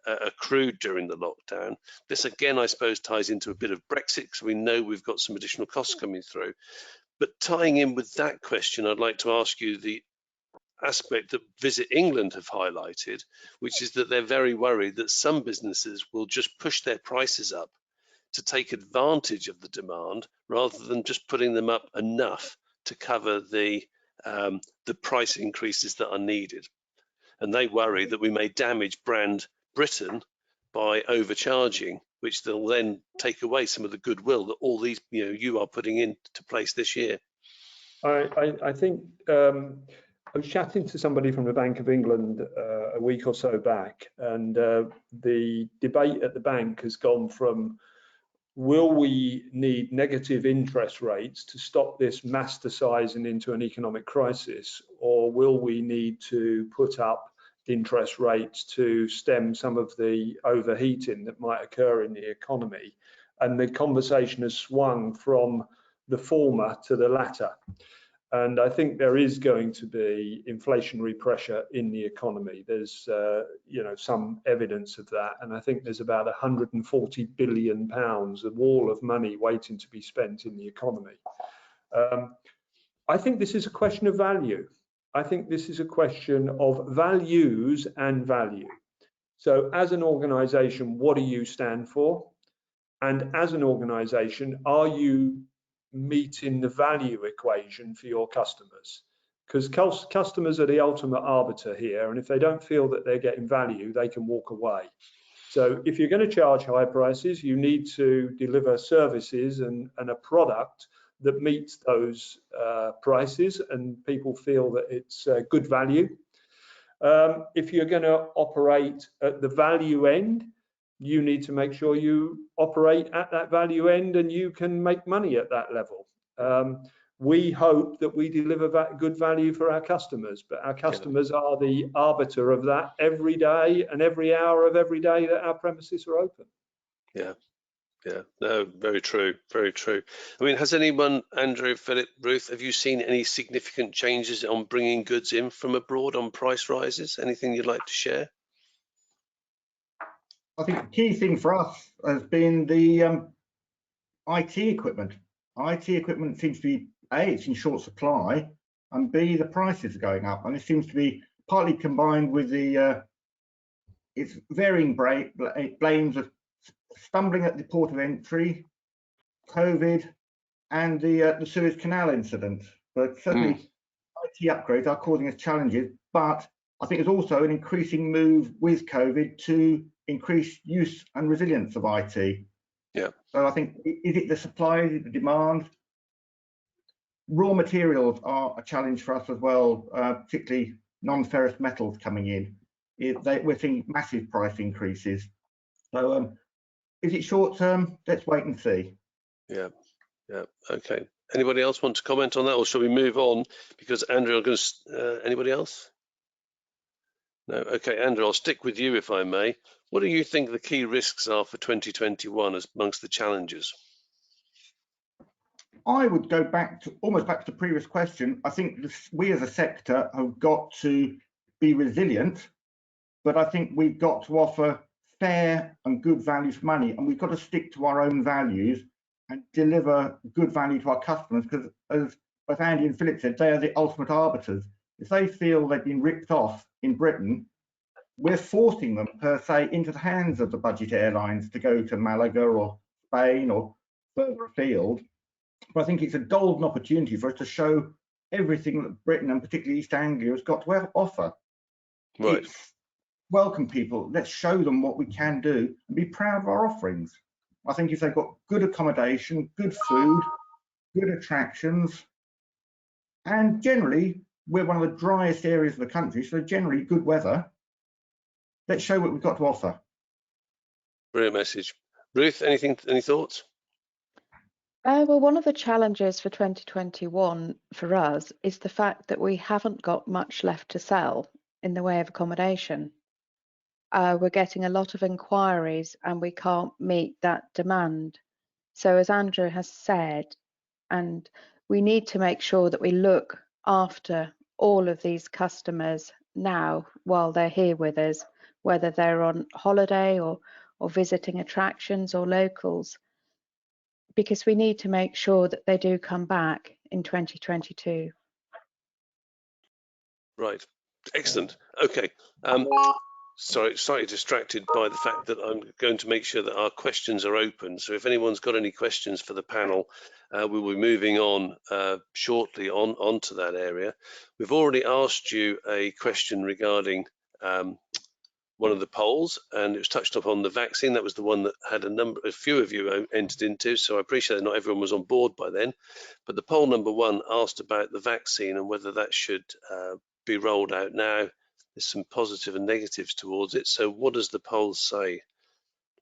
A: accrued during the lockdown? This again, I suppose, ties into a bit of Brexit, because we know we've got some additional costs coming through. But tying in with that question, I'd like to ask you the aspect that Visit England have highlighted, which is that they're very worried that some businesses will just push their prices up to take advantage of the demand rather than just putting them up enough to cover the price increases that are needed. And they worry that we may damage brand Britain by overcharging, which they'll then take away some of the goodwill that all these, you are putting into place this year.
E: I think I was chatting to somebody from the Bank of England a week or so back, and the debate at the bank has gone from, will we need negative interest rates to stop this metastasizing into an economic crisis, or will we need to put up interest rates to stem some of the overheating that might occur in the economy? And the conversation has swung from the former to the latter. And I think there is going to be inflationary pressure in the economy. There's, some evidence of that. And I think there's about 140 billion pounds of all of money waiting to be spent in the economy. I think this is a question of value. I think this is a question of values and value. So as an organization, what do you stand for? And as an organization, are you meeting the value equation for your customers? Because customers are the ultimate arbiter here, and if they don't feel that they're getting value, they can walk away. So if you're going to charge high prices, you need to deliver services and a product that meets those prices and people feel that it's good value. If you're going to operate at the value end, you need to make sure you operate at that value end and you can make money at that level. We hope that we deliver that good value for our customers, but our customers are the arbiter of that every day and every hour of every day that our premises are open.
A: Yeah, no, very true, very true. I mean, has anyone, Andrew, Philip, Ruth, have you seen any significant changes on bringing goods in from abroad on price rises? Anything you'd like to share?
B: I think the key thing for us has been the IT equipment. IT equipment seems to be, A, it's in short supply, and B, the prices are going up. And it seems to be partly combined with the it's varying blames of stumbling at the port of entry, COVID, and the Suez Canal incident. But certainly IT upgrades are causing us challenges, but I think there's also an increasing move with COVID to increase use and resilience of IT.
A: Yeah.
B: So I think, is it the supply, is it the demand? Raw materials are a challenge for us as well, particularly non-ferrous metals coming in. We're seeing massive price increases. So is it short term? Let's wait and see.
A: Yeah. Okay. Anybody else want to comment on that, or shall we move on? Because Andrew, anybody else? No. Okay, Andrew, I'll stick with you if I may. What do you think the key risks are for 2021 as amongst the challenges?
B: I would go almost back to the previous question. I think we as a sector have got to be resilient, but I think we've got to offer fair and good value for money, and we've got to stick to our own values and deliver good value to our customers, because as both Andy and Philip said, they are the ultimate arbiters. If they feel they've been ripped off in Britain, we're forcing them, per se, into the hands of the budget airlines to go to Malaga or Spain or further afield. But I think it's a golden opportunity for us to show everything that Britain, and particularly East Anglia, has got to offer.
A: Right.
B: Welcome people, let's show them what we can do and be proud of our offerings. I think if they've got good accommodation, good food, good attractions, and generally we're one of the driest areas of the country, so generally good weather, let's show what we've got to offer.
A: Brilliant message. Ruth, any thoughts?
D: Well, one of the challenges for 2021 for us is the fact that we haven't got much left to sell in the way of accommodation. We're getting a lot of inquiries and we can't meet that demand. So as Andrew has said, and we need to make sure that we look after all of these customers now while they're here with us, whether they're on holiday or visiting attractions or locals, because we need to make sure that they do come back in 2022.
A: Right. Excellent. Okay. sorry, slightly distracted by the fact that I'm going to make sure that our questions are open. So if anyone's got any questions for the panel, we will be moving on shortly onto that area. We've already asked you a question regarding one of the polls, and it was touched upon the vaccine. That was the one that had a few of you entered into, so I appreciate that not everyone was on board by then. But the poll number 1 asked about the vaccine and whether that should be rolled out now. There's some positive and negatives towards it. So what does the poll say?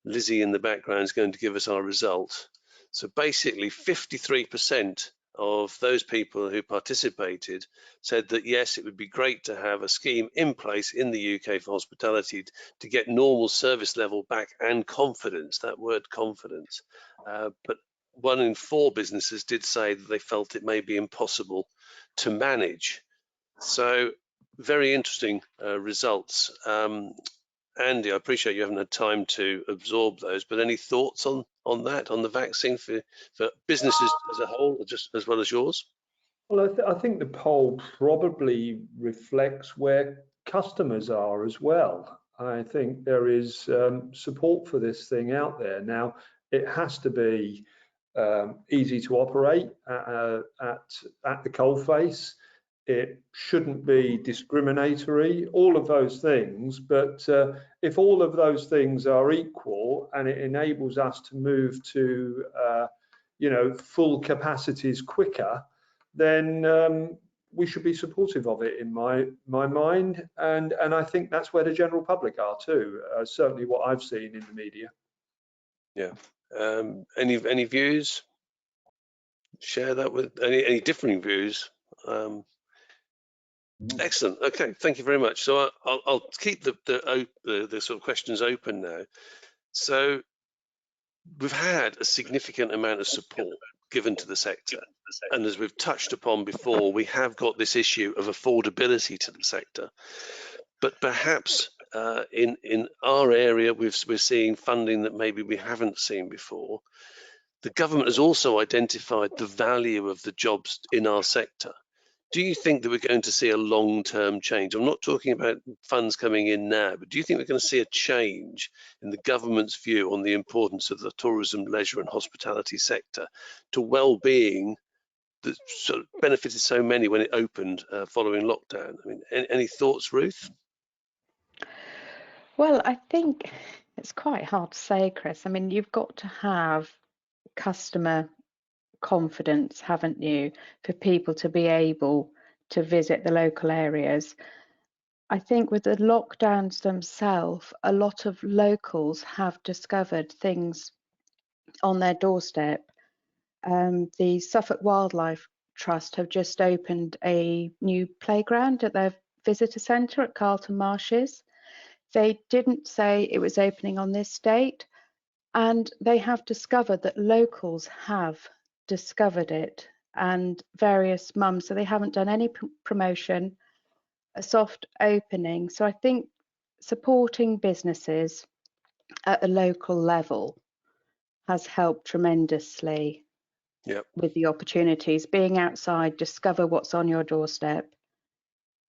A: Lizzie in the background is going to give us our result. So basically 53% of those people who participated said that yes, it would be great to have a scheme in place in the UK for hospitality to get normal service level back and confidence, that word confidence. But 1 in 4 businesses did say that they felt it may be impossible to manage. So very interesting results. Andy, I appreciate you haven't had time to absorb those, but any thoughts on that, on the vaccine for businesses as a whole, just as well as yours?
E: Well, I think the poll probably reflects where customers are as well. I think there is support for this thing out there. Now, it has to be easy to operate at the coalface. It shouldn't be discriminatory, all of those things. But if all of those things are equal and it enables us to move to full capacities quicker, then we should be supportive of it in my mind, and I think that's where the general public are too. Certainly what I've seen in the media.
A: Yeah. Any views? Share that with any differing views. Excellent. Okay, thank you very much. So I'll keep the sort of questions open now. So we've had a significant amount of support given to the sector, and as we've touched upon before, we have got this issue of affordability to the sector. But perhaps in our area, we're seeing funding that maybe we haven't seen before. The government has also identified the value of the jobs in our sector. Do you think that we're going to see a long-term change? I'm not talking about funds coming in now, but do you think we're going to see a change in the government's view on the importance of the tourism, leisure and hospitality sector to well-being that sort of benefited so many when it opened following lockdown? I mean, any thoughts, Ruth?
D: Well, I think it's quite hard to say, Chris. I mean, you've got to have customer confidence, haven't you, for people to be able to visit the local areas. I think with the lockdowns themselves, a lot of locals have discovered things on their doorstep. The Suffolk Wildlife Trust have just opened a new playground at their visitor centre at Carlton Marshes. They didn't say it was opening on this date, and they have discovered that locals have discovered it, and various mums, so they haven't done any promotion, a soft opening. So I think supporting businesses at a local level has helped tremendously. Yep. With the opportunities, being outside, discover what's on your doorstep.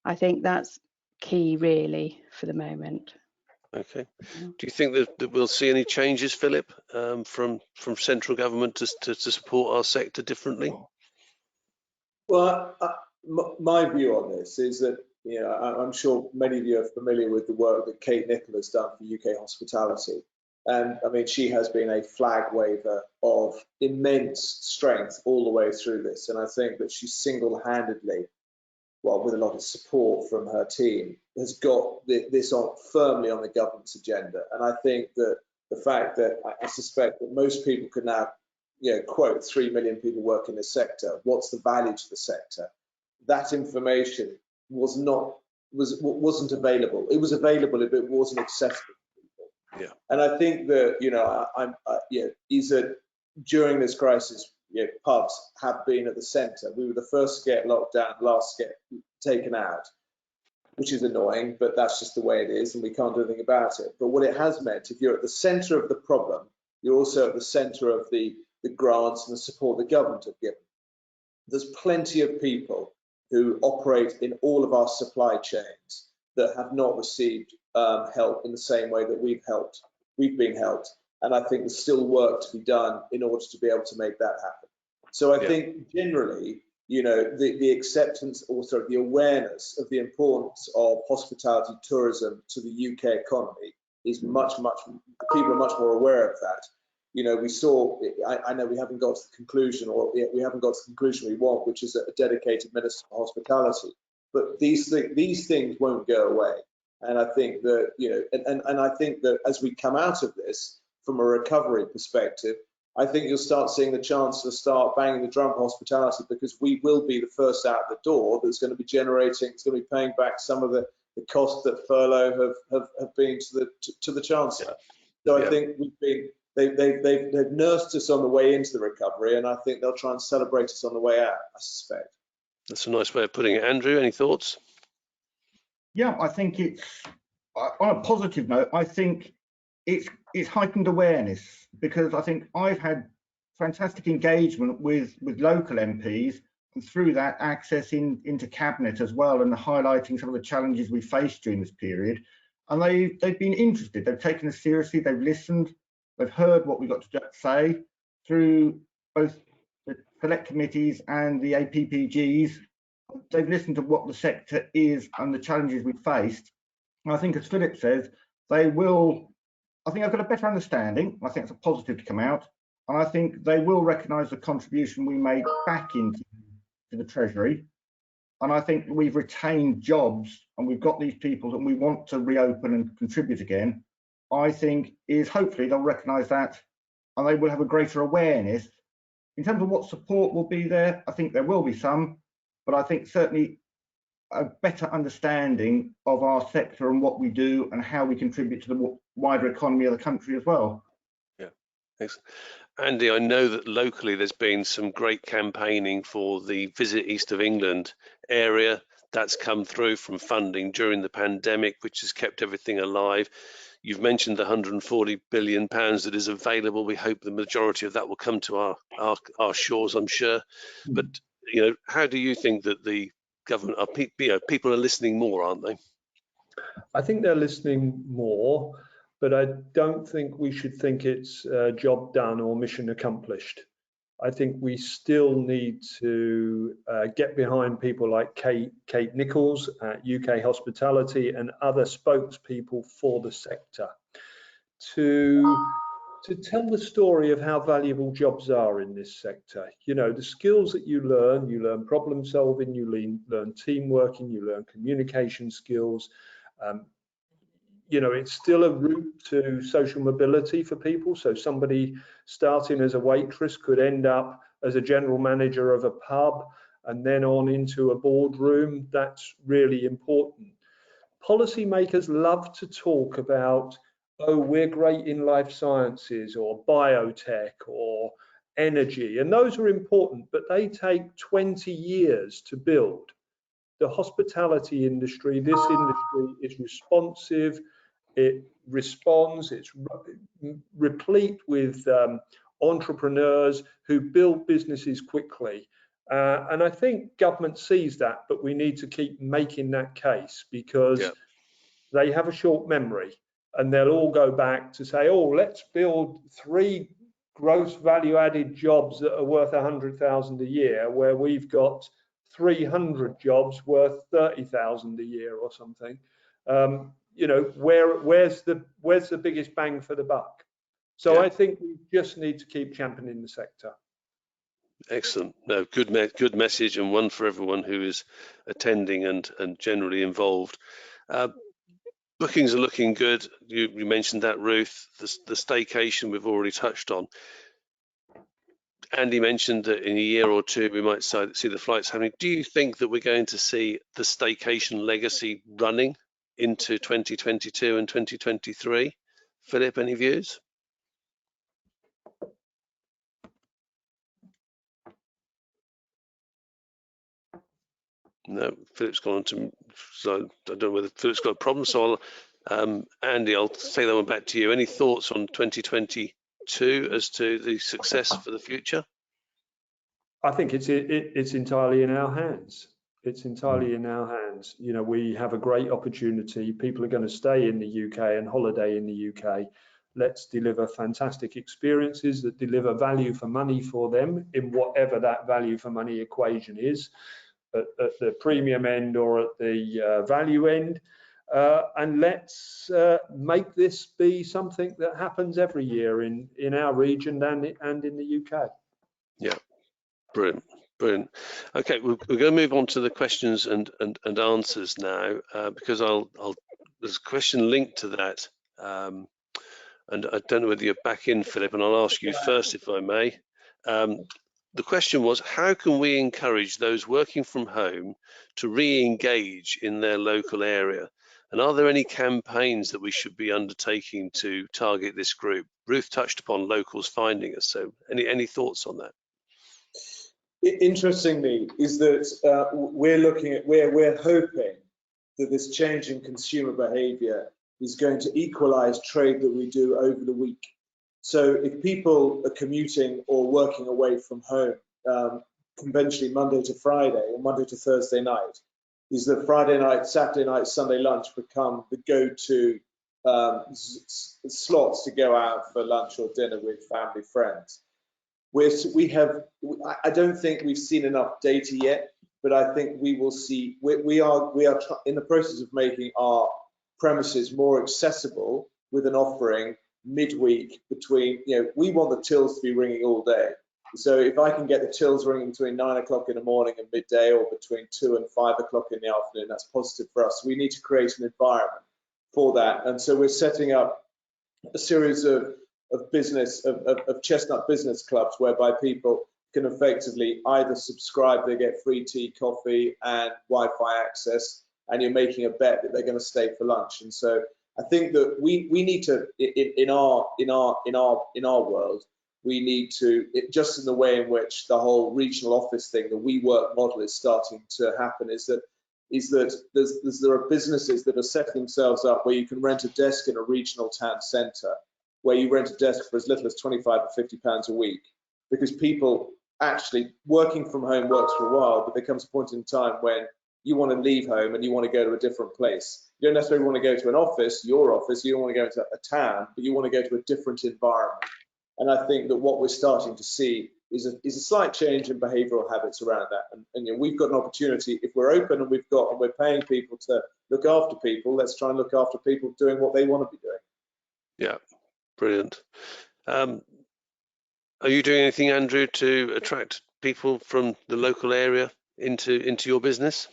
D: I think that's key really for the moment.
A: Okay. Do you think that we'll see any changes, Philip, from central government to support our sector differently?
C: Well, my view on this is that, I'm sure many of you are familiar with the work that Kate Nicholl has done for UK hospitality. And I mean, she has been a flag waver of immense strength all the way through this. And I think that she single-handedly, well, with a lot of support from her team, has got this firmly on the government's agenda. And I think that the fact that I suspect that most people could now, quote, 3 million people work in this sector. What's the value to the sector? That information wasn't available. It was available if it wasn't accessible.
A: Yeah.
C: And I think that, is that during this crisis, pubs have been at the centre. We were the first to get locked down, last to get taken out, which is annoying, but that's just the way it is, and we can't do anything about it. But what it has meant, if you're at the centre of the problem, you're also at the centre of the grants and the support the government have given. There's plenty of people who operate in all of our supply chains that have not received help in the same way that we've been helped. And I think there's still work to be done in order to be able to make that happen. So I think generally, you know, the acceptance, also the awareness of the importance of hospitality tourism to the UK economy is people are much more aware of that. You know, we saw, I know we haven't got to the conclusion, or we haven't got to the conclusion we want, which is a dedicated minister for hospitality. But these things won't go away. And I think that, you know, and I think that as we come out of this from a recovery perspective, I think you'll start seeing the Chancellor start banging the drum for hospitality, because we will be the first out the door that's going to be generating, it's going to be paying back some of the costs that furlough have been to the Chancellor. So I think they've nursed us on the way into the recovery, and I think they'll try and celebrate us on the way out, I suspect.
A: That's a nice way of putting it. Andrew, any thoughts?
B: Yeah, I think it's, on a positive note, I think it's heightened awareness, because I think I've had fantastic engagement with local MPs, and through that access into cabinet as well, and highlighting some of the challenges we faced during this period. And they've been interested, they've taken us seriously, they've listened, they've heard what we've got to say through both the select committees and the APPGs. They've listened to what the sector is and the challenges we faced. And I think, as Philip says, they will, I think I've got a better understanding. I think it's a positive to come out. And I think they will recognise the contribution we made back into the Treasury. And I think we've retained jobs, and we've got these people that we want to reopen and contribute again. I think is hopefully they'll recognise that, and they will have a greater awareness. In terms of what support will be there, I think there will be some, but I think certainly a better understanding of our sector and what we do and how we contribute to the wider economy of the country as well.
A: Yeah, thanks. Andy, I know that locally there's been some great campaigning for the Visit East of England area. That's come through from funding during the pandemic, which has kept everything alive. You've mentioned the 140 billion pounds that is available. We hope the majority of that will come to our shores, I'm sure. But, you know, how do you think that the government are, people are listening more, aren't they?
E: I think they're listening more, but I don't think we should think it's job done or mission accomplished. I think we still need to get behind people like Kate Nichols at UK Hospitality and other spokespeople for the sector to tell the story of how valuable jobs are in this sector. You know, the skills that you learn problem solving, you learn team working, you learn communication skills. You know, it's still a route to social mobility for people. So somebody starting as a waitress could end up as a general manager of a pub and then on into a boardroom. That's really important. Policymakers love to talk about, oh, we're great in life sciences or biotech or energy, and those are important, but they take 20 years to build. The hospitality industry, this industry is responsive, it responds, it's replete with entrepreneurs who build businesses quickly. And I think government sees that, but we need to keep making that case, because they have a short memory, and they'll all go back to say, oh, let's build 3 gross value added jobs that are worth 100,000 a year, where we've got 300 jobs worth 30,000 a year or something. You know, where's the biggest bang for the buck? So I think we just need to keep championing the sector.
A: Excellent. No, good message, and one for everyone who is attending and generally involved. Bookings are looking good. You mentioned that, Ruth. The staycation we've already touched on. Andy mentioned that in a year or two we might see the flights happening. Do you think that we're going to see the staycation legacy running into 2022 and 2023? Philip, any views? No, Philip's gone on to, so I don't know whether Philip's got a problem. So Andy, I'll take that one back to you. Any thoughts on 2022 as to the success for the future?
E: I think it's entirely in our hands. It's entirely in our hands. You know, we have a great opportunity. People are going to stay in the UK and holiday in the UK. Let's deliver fantastic experiences that deliver value for money for them in whatever that value for money equation is, at the premium end or at the value end. And let's make this be something that happens every year in our region and in the UK.
A: Yeah, brilliant. Brilliant. Okay, we're going to move on to the questions and answers now, because there's a question linked to that, and I don't know whether you're back in, Philip, and I'll ask you first, if I may. The question was, how can we encourage those working from home to re-engage in their local area? And are there any campaigns that we should be undertaking to target this group? Ruth touched upon locals finding us, so any thoughts on that?
C: Interestingly, is that we're hoping that this change in consumer behaviour is going to equalise trade that we do over the week. So if people are commuting or working away from home, conventionally Monday to Friday or Monday to Thursday night, is that Friday night, Saturday night, Sunday lunch become the go-to slots to go out for lunch or dinner with family friends. I don't think we've seen enough data yet, but I think we will see. We are in the process of making our premises more accessible with an offering midweek between. We want the tills to be ringing all day. So if I can get the tills ringing between 9 o'clock in the morning and midday, or between 2 and 5 o'clock in the afternoon, that's positive for us. We need to create an environment for that, and so we're setting up a series of Chestnut business clubs whereby people can effectively either subscribe, they get free tea, coffee and Wi-Fi access, and you're making a bet that they're going to stay for lunch. And so I think that we need to, in our world, we need to, just in the way in which the whole regional office thing, the WeWork model is starting to happen, is that there are businesses that are setting themselves up where you can rent a desk in a regional town centre, where you rent a desk for as little as 25 or 50 pounds a week, because people actually working from home works for a while, but there comes a point in time when you want to leave home and you want to go to a different place. You don't necessarily want to go to an office, your office, you don't want to go to a town, but you want to go to a different environment. And I think that what we're starting to see is a slight change in behavioural habits around that. And we've got an opportunity, if we're open and we're paying people to look after people, let's try and look after people doing what they want to be doing.
A: Yeah. Brilliant. Are you doing anything, Andrew, to attract people from the local area into your business?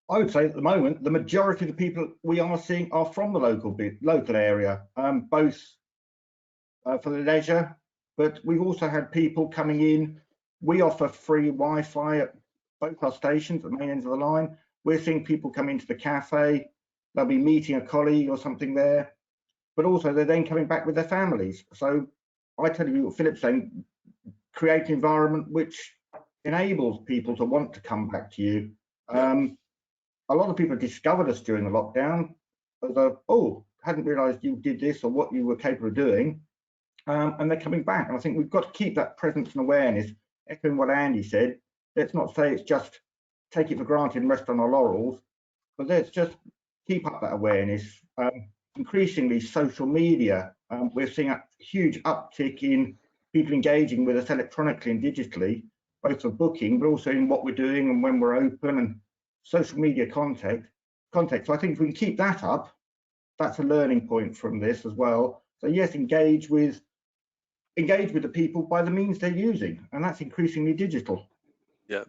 B: I would say at the moment, the majority of the people we are seeing are from the local area, both for the leisure, but we've also had people coming in. We offer free Wi-Fi at both our stations, at the main ends of the line. We're seeing people come into the cafe, they'll be meeting a colleague or something there, but also they're then coming back with their families. So I tell you what Philip's saying, create an environment which enables people to want to come back to you. A lot of people discovered us during the lockdown, as hadn't realised you did this or what you were capable of doing, and they're coming back. And I think we've got to keep that presence and awareness. Echoing what Andy said, let's not say it's just take it for granted and rest on our laurels, but let's just keep up that awareness. Increasingly, social media, we're seeing a huge uptick in people engaging with us electronically and digitally, both for booking, but also in what we're doing and when we're open, and social media contact. So I think if we can keep that up, that's a learning point from this as well. So yes, engage with the people by the means they're using, and that's increasingly digital.
A: Yeah,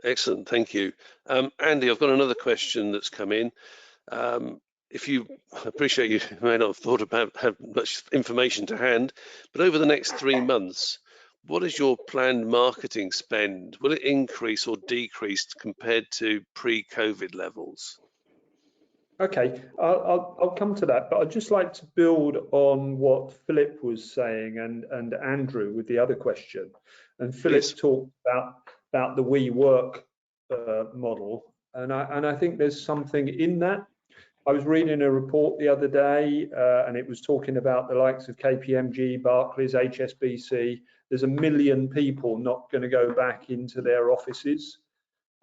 A: excellent, thank you. Andy, I've got another question that's come in. If you appreciate, you may not have much information to hand, but over the next 3 months, what is your planned marketing spend? Will it increase or decrease compared to pre-COVID levels?
E: Okay, I'll come to that, but I'd just like to build on what Philip was saying and Andrew with the other question. And Philip talked about the WeWork model, and I think there's something in that. I was reading a report the other day, and it was talking about the likes of KPMG, Barclays, HSBC. There's 1 million people not going to go back into their offices.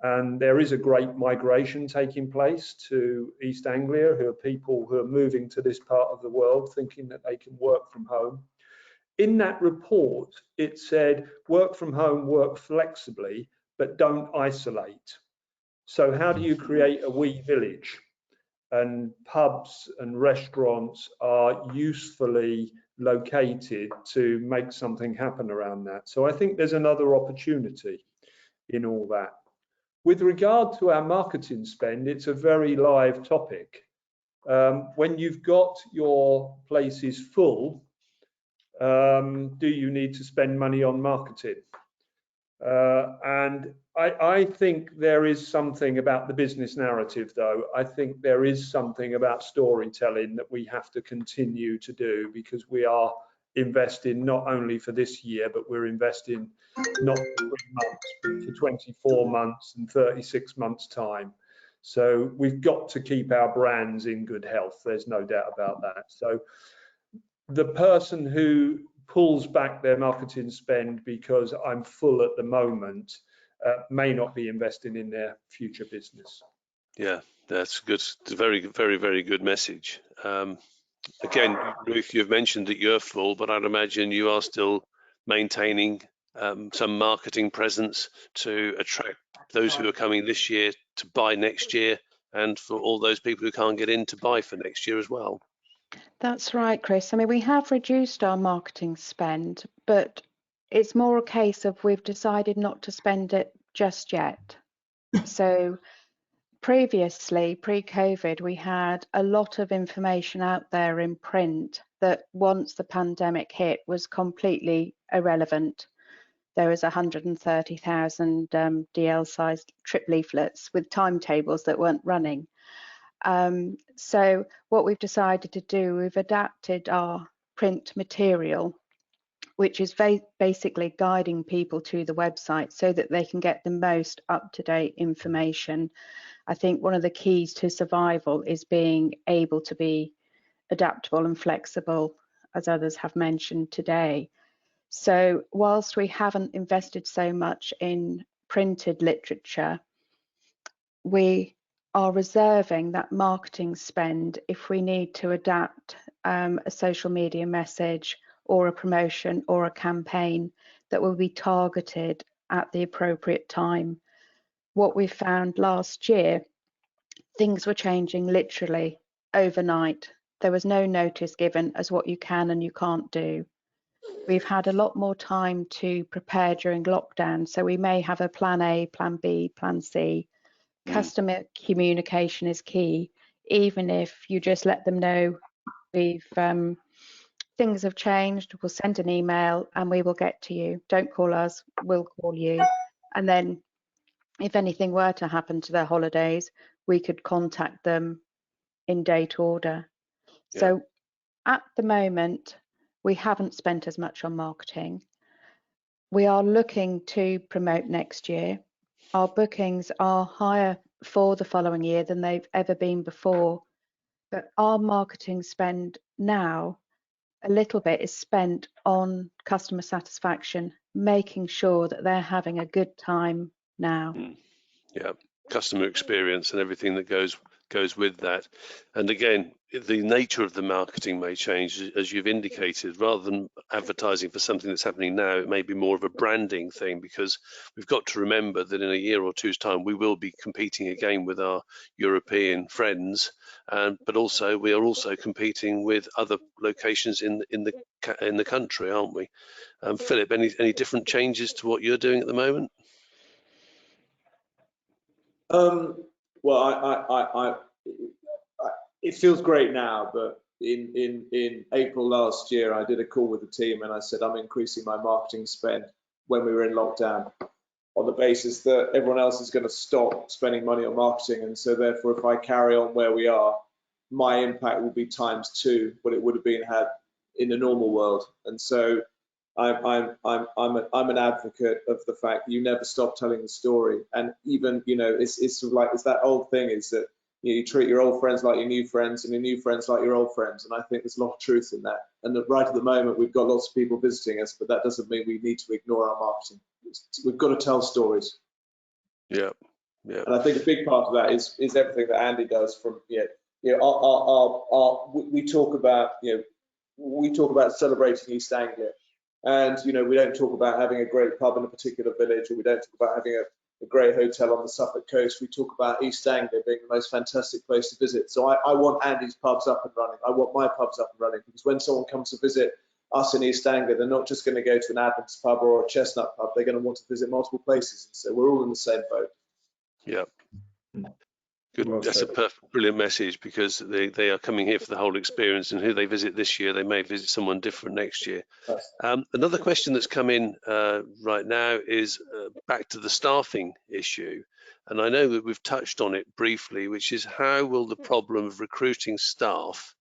E: And there is a great migration taking place to East Anglia, who are people who are moving to this part of the world thinking that they can work from home. In that report, it said, work from home, work flexibly, but don't isolate. So how do you create a wee village? And pubs and restaurants are usefully located to make something happen around that. So I think there's another opportunity in all that. With regard to our marketing spend, it's a very live topic. When you've got your places full, do you need to spend money on marketing? And I think there is something about the business narrative, though. I think there is something about storytelling that we have to continue to do, because we are investing not only for this year, but we're investing not for 3 months, but for 24 months and 36 months time. So we've got to keep our brands in good health. There's no doubt about that. So the person who pulls back their marketing spend because I'm full at the moment may not be investing in their future business.
A: Yeah, that's good. It's a very, very, very good message. Again, Ruth, you've mentioned that you're full, but I'd imagine you are still maintaining some marketing presence to attract those who are coming this year to buy next year, and for all those people who can't get in to buy for next year as well.
D: That's right, Chris. I mean, we have reduced our marketing spend, but it's more a case of we've decided not to spend it just yet. So previously, pre-COVID, we had a lot of information out there in print that once the pandemic hit was completely irrelevant. There was 130,000 DL-sized trip leaflets with timetables that weren't running. So what we've decided to do, we've adapted our print material, which is basically guiding people to the website so that they can get the most up-to-date information. I think one of the keys to survival is being able to be adaptable and flexible, as others have mentioned today. So whilst we haven't invested so much in printed literature, we are reserving that marketing spend if we need to adapt a social media message or a promotion or a campaign that will be targeted at the appropriate time. What we found last year, things were changing literally overnight. There was no notice given as what you can and you can't do. We've had a lot more time to prepare during lockdown, so we may have a plan A, plan B, plan C. Customer communication is key. Even if you just let them know things have changed, we'll send an email and we will get to you. Don't call us, we'll call you. And then if anything were to happen to their holidays, we could contact them in date order. Yeah. So at the moment, we haven't spent as much on marketing. We are looking to promote next year. Our bookings are higher for the following year than they've ever been before, but our marketing spend now, a little bit is spent on customer satisfaction, making sure that they're having a good time now.
A: Yeah, customer experience and everything that goes with that. And again, the nature of the marketing may change, as you've indicated. Rather than advertising for something that's happening now, it may be more of a branding thing, because we've got to remember that in a year or two's time we will be competing again with our European friends, but also we are also competing with other locations in the country, aren't we? Philip, any different changes to what you're doing at the moment?
C: Well, it feels great now, but in April last year, I did a call with the team and I said I'm increasing my marketing spend when we were in lockdown, on the basis that everyone else is going to stop spending money on marketing, and so therefore, if I carry on where we are, my impact will be ×2 what it would have been had in the normal world. And so I'm an advocate of the fact that you never stop telling the story. And even, you know, it's sort of like, it's that old thing, is that you treat your old friends like your new friends and your new friends like your old friends. And I think there's a lot of truth in that. And that right at the moment, we've got lots of people visiting us, but that doesn't mean we need to ignore our marketing. We've got to tell stories.
A: Yeah, Yeah.
C: And I think a big part of that is everything that Andy does. From we talk about celebrating East Anglia, and we don't talk about having a great pub in a particular village, or we don't talk about having a great hotel on the Suffolk coast. We talk about East Anglia being the most fantastic place to visit. So I want Andy's pubs up and running. I want my pubs up and running, because when someone comes to visit us in East Anglia, they're not just going to go to an Adnams pub or a Chestnut pub. They're going to want to visit multiple places. So we're all in the same boat.
A: Yeah. Good.
E: Well
A: That's
E: said.
A: a perfect, brilliant message, because they are coming here for the whole experience, and who they visit this year, they may visit someone different next year. Another question that's come in right now is back to the staffing issue. And I know that we've touched on it briefly, which is how will the problem of recruiting staff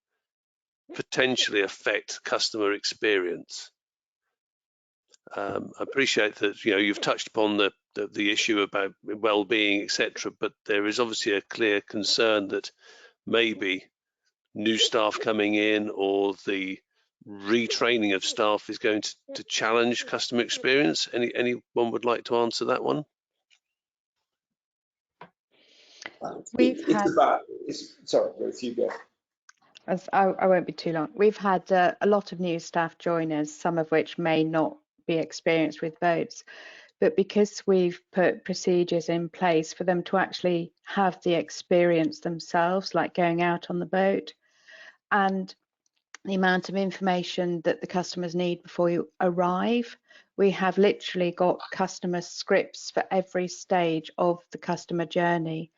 A: potentially affect customer experience? I appreciate that you've touched upon the issue about well-being, etc., but there is obviously a clear concern that maybe new staff coming in or the retraining of staff is going to challenge customer experience. Anyone would like to answer that one?
C: Sorry, Ruth, you go.
D: I won't be too long. We've had a lot of new staff join us, some of which may not be experienced with boats, but because we've put procedures in place for them to actually have the experience themselves, like going out on the boat, and the amount of information that the customers need before you arrive, we have literally got customer scripts for every stage of the customer journey,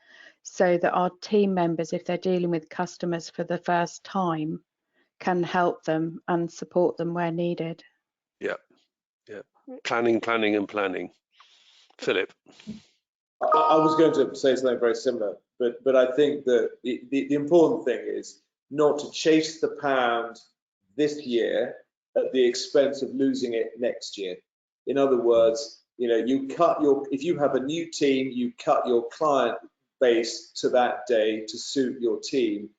D: so that our team members, if they're dealing with customers for the first time, can help them and support them where needed.
A: Yeah. Planning. Philip.
C: I was going to say something very similar, but I think that the important thing is not to chase the pound this year at the expense of losing it next year. In other words, if you have a new team, you cut your client base to that day to suit your team,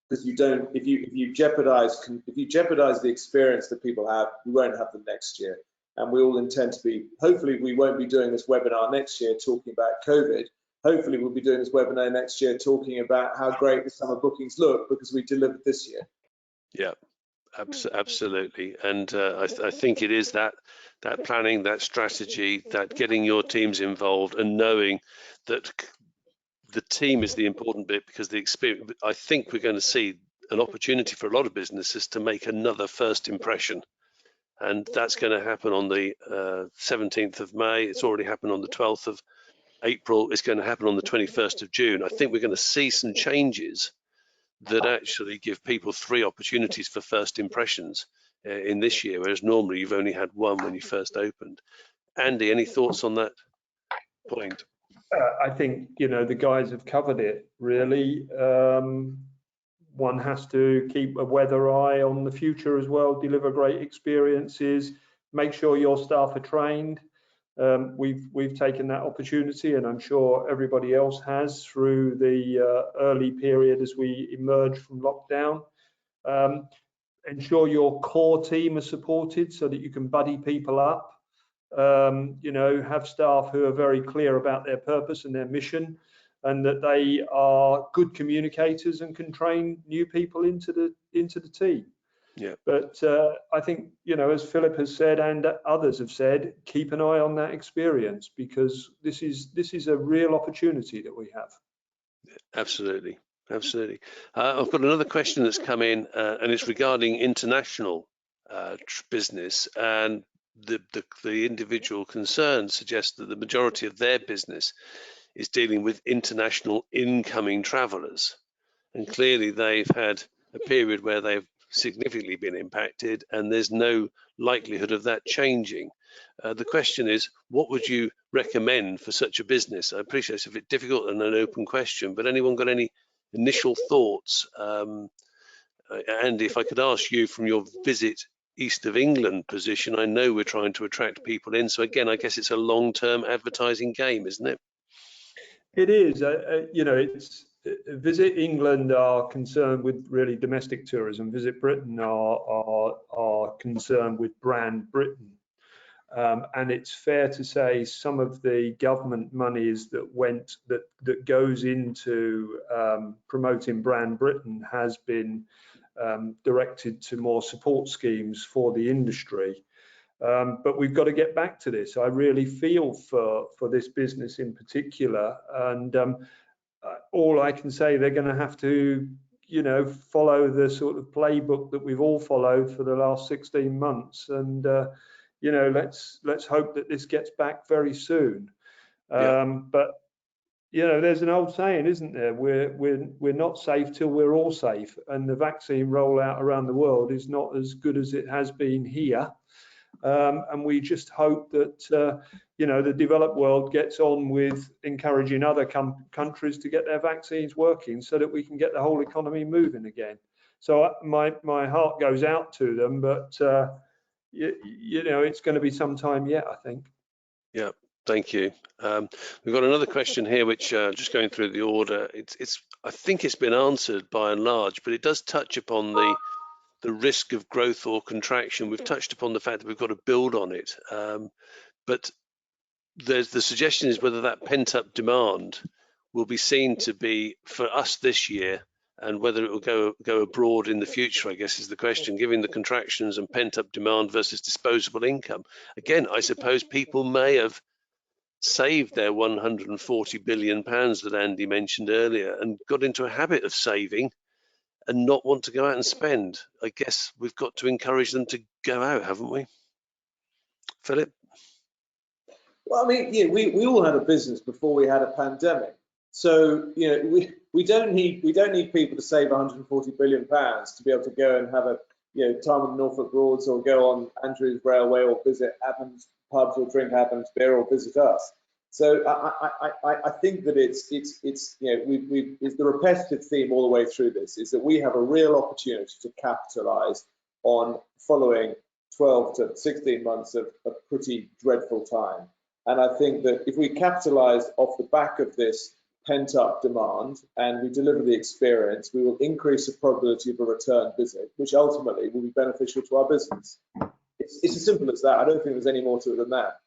C: because if you jeopardize the experience that people have, you won't have them next year. And we all intend to be, hopefully we won't be doing this webinar next year talking about COVID. Hopefully we'll be doing this webinar next year talking about how great the summer bookings look because we delivered this year.
A: Yeah, absolutely. And I think it is that planning, that strategy, that getting your teams involved and knowing that the team is the important bit, because the experience, I think we're going to see an opportunity for a lot of businesses to make another first impression. And that's going to happen on the 17th of May. It's already happened on the 12th of April. It's going to happen on the 21st of June. I think we're going to see some changes that actually give people 3 opportunities for first impressions in this year, whereas normally you've only had 1 when you first opened. Andy, any thoughts on that point?
E: I think, the guys have covered it, really. One has to keep a weather eye on the future as well, deliver great experiences, make sure your staff are trained. We've taken that opportunity, and I'm sure everybody else has, through the early period as we emerge from lockdown. Ensure your core team are supported so that you can buddy people up. Have staff who are very clear about their purpose and their mission, and that they are good communicators and can train new people into the team.
A: Yeah.
E: But I think, as Philip has said and others have said, keep an eye on that experience, because this is a real opportunity that we have.
A: Absolutely. I've got another question that's come in, and it's regarding international business, and the individual concerned suggests that the majority of their business is dealing with international incoming travellers, and clearly they've had a period where they've significantly been impacted, and there's no likelihood of that changing. The question is, what would you recommend for such a business? I appreciate it's a bit difficult and an open question, but anyone got any initial thoughts? Andy, if I could ask you, from your Visit East of England position, I know we're trying to attract people in, so again, I guess it's a long-term advertising game, isn't it?
E: It is. It's Visit England are concerned with really domestic tourism. Visit Britain are concerned with brand Britain. And it's fair to say some of the government monies that goes into promoting Brand Britain has been directed to more support schemes for the industry. But we've got to get back to this. I really feel for this business in particular, and all I can say, they're going to have to, follow the sort of playbook that we've all followed for the last 16 months, and let's hope that this gets back very soon. But there's an old saying, isn't there? We're not safe till we're all safe, and the vaccine rollout around the world is not as good as it has been here. And we just hope that the developed world gets on with encouraging other countries to get their vaccines working, so that we can get the whole economy moving again. So my heart goes out to them, but it's going to be some time yet, I think.
A: Yeah, thank you. We've got another question here, which just going through the order, I think it's been answered by and large, but it does touch upon the risk of growth or contraction. We've touched upon the fact that we've got to build on it, but the suggestion is whether that pent-up demand will be seen to be for us this year, and whether it will go abroad in the future, I guess, is the question, given the contractions and pent-up demand versus disposable income. Again, I suppose people may have saved their 140 billion pounds that Andy mentioned earlier and got into a habit of saving and not want to go out and spend. I guess we've got to encourage them to go out, haven't we? Philip?
C: Well, I mean, yeah, we all had a business before we had a pandemic. So, we don't need people to save 140 billion pounds to be able to go and have a time on Norfolk Broads, or go on Andrews Railway, or visit Adnams pubs, or drink Adnams beer, or visit us. So I think that it's the repetitive theme all the way through this is that we have a real opportunity to capitalise on following 12 to 16 months of a pretty dreadful time. And I think that if we capitalise off the back of this pent-up demand and we deliver the experience, we will increase the probability of a return visit, which ultimately will be beneficial to our business. It's as simple as that. I don't think there's any more to it than that.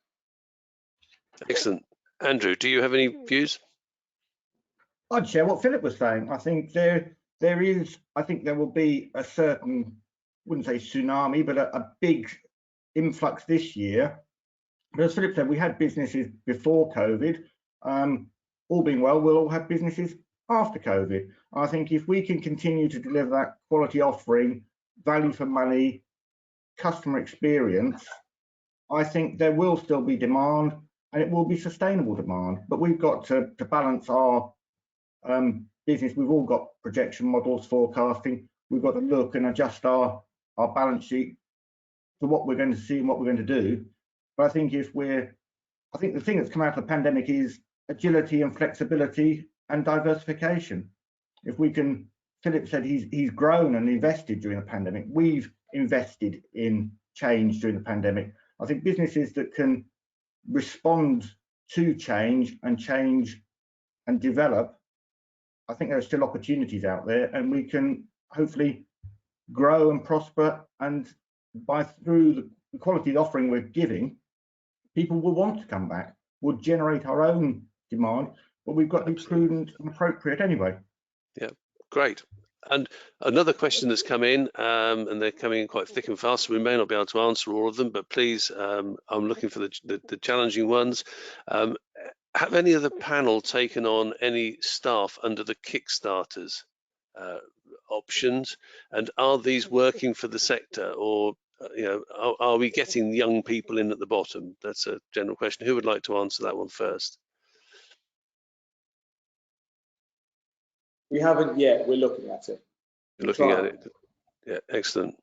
A: Excellent. Andrew, do you have any views?
B: I'd share what Philip was saying. I think there will be a certain, wouldn't say tsunami, but a big influx this year. But as Philip said, we had businesses before COVID. All being well, we'll all have businesses after COVID. I think if we can continue to deliver that quality offering, value for money, customer experience, I think there will still be demand, and it will be sustainable demand. But we've got to balance our business. We've all got projection models, forecasting. We've got to look and adjust our balance sheet to what we're going to see and what we're going to do. But I think the thing that's come out of the pandemic is agility and flexibility and diversification. If we can, Philip said he's grown and invested during the pandemic. We've invested in change during the pandemic. I think businesses that can respond to change and develop, I think there are still opportunities out there, and we can hopefully grow and prosper, and through the quality of offering we're giving, people will want to come back. We'll generate our own demand, but we've got to be prudent and appropriate anyway.
A: Yeah, great. And another question that's come in, and they're coming in quite thick and fast, so we may not be able to answer all of them, but please, I'm looking for the challenging ones. Have any of the panel taken on any staff under the Kickstarters options, and are these working for the sector, or are we getting young people in at the bottom? That's a general question. Who would like to answer that one first?
C: We haven't yet. We're looking at it.
A: You're looking at it. Yeah, excellent.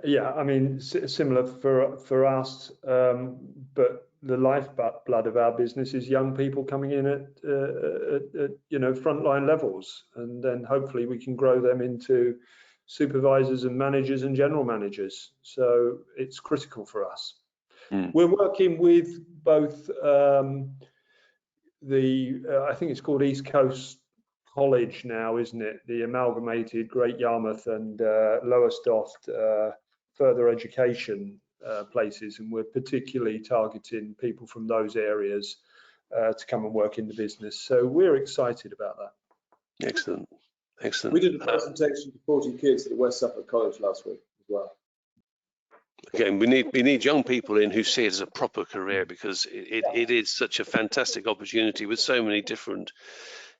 E: Yeah. I mean, similar for us, but the lifeblood of our business is young people coming in at frontline levels, and then hopefully we can grow them into supervisors and managers and general managers. So it's critical for us. We're working with both I think it's called East Coast College now, isn't it? The amalgamated Great Yarmouth and Lowestoft further education places, and we're particularly targeting people from those areas to come and work in the business. So we're excited about that.
A: Excellent, excellent.
C: We did a presentation to 40 kids at West Suffolk College last week as well.
A: Again, we need young people in who see it as a proper career, because it is such a fantastic opportunity with so many different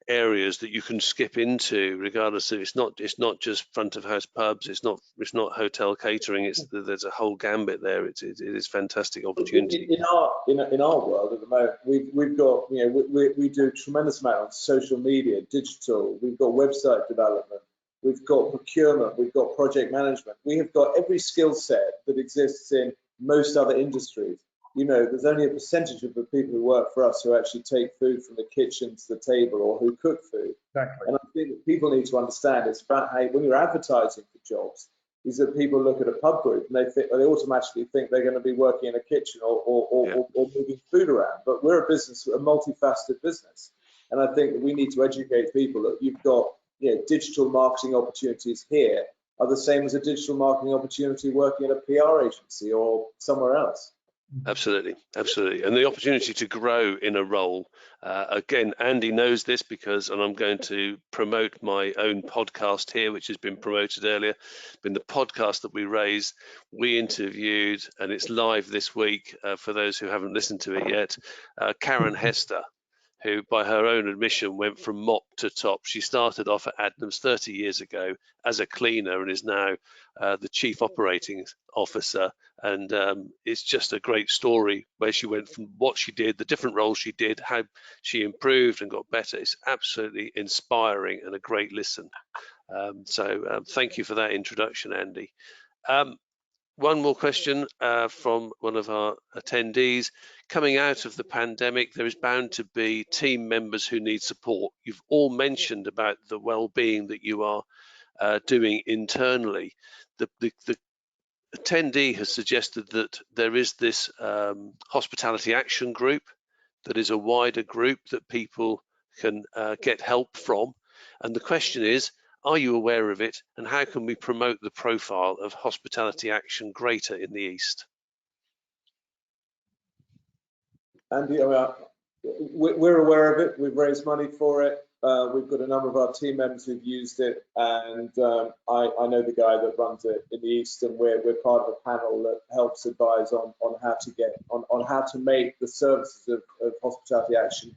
A: areas that you can skip into, regardless of it's not just front of house pubs, it's not hotel catering, there's a whole gambit there. It is fantastic opportunity.
C: In our world at the moment, we've got, you know, we do a tremendous amount on social media, digital. We've got website development, we've got procurement, we've got project management. We have got every skill set that exists in most other industries. You know, there's only a percentage of the people who work for us who actually take food from the kitchen to the table, or who cook food.
E: Exactly.
C: And I think that people need to understand it's about how, when you're advertising for jobs, is that people look at a pub group and they automatically think they're going to be working in a kitchen or moving food around. But we're a business, a multifaceted business, and I think that we need to educate people that you've got, you know, digital marketing opportunities here are the same as a digital marketing opportunity working at a PR agency or somewhere else.
A: Absolutely, absolutely. And the opportunity to grow in a role. Again, Andy knows this and I'm going to promote my own podcast here, which has been promoted earlier. In the podcast that we interviewed, and it's live this week for those who haven't listened to it yet, Karen Hester, who by her own admission went from mop to top. She started off at Adnams 30 years ago as a cleaner and is now the chief operating officer. And it's just a great story where she went from what she did, the different roles she did, how she improved and got better. It's absolutely inspiring and a great listen. So thank you for that introduction, Andy. One more question from one of our attendees. Coming out of the pandemic, there is bound to be team members who need support. You've all mentioned about the well-being that you are doing internally. The attendee has suggested that there is this hospitality action group that is a wider group that people can get help from. And the question is, are you aware of it, and how can we promote the profile of hospitality action greater in the East?
C: Andy, we're aware of it. We've raised money for it. We've got a number of our team members who've used it, and I know the guy that runs it in the East, and we're part of a panel that helps advise on how to make the services of hospitality action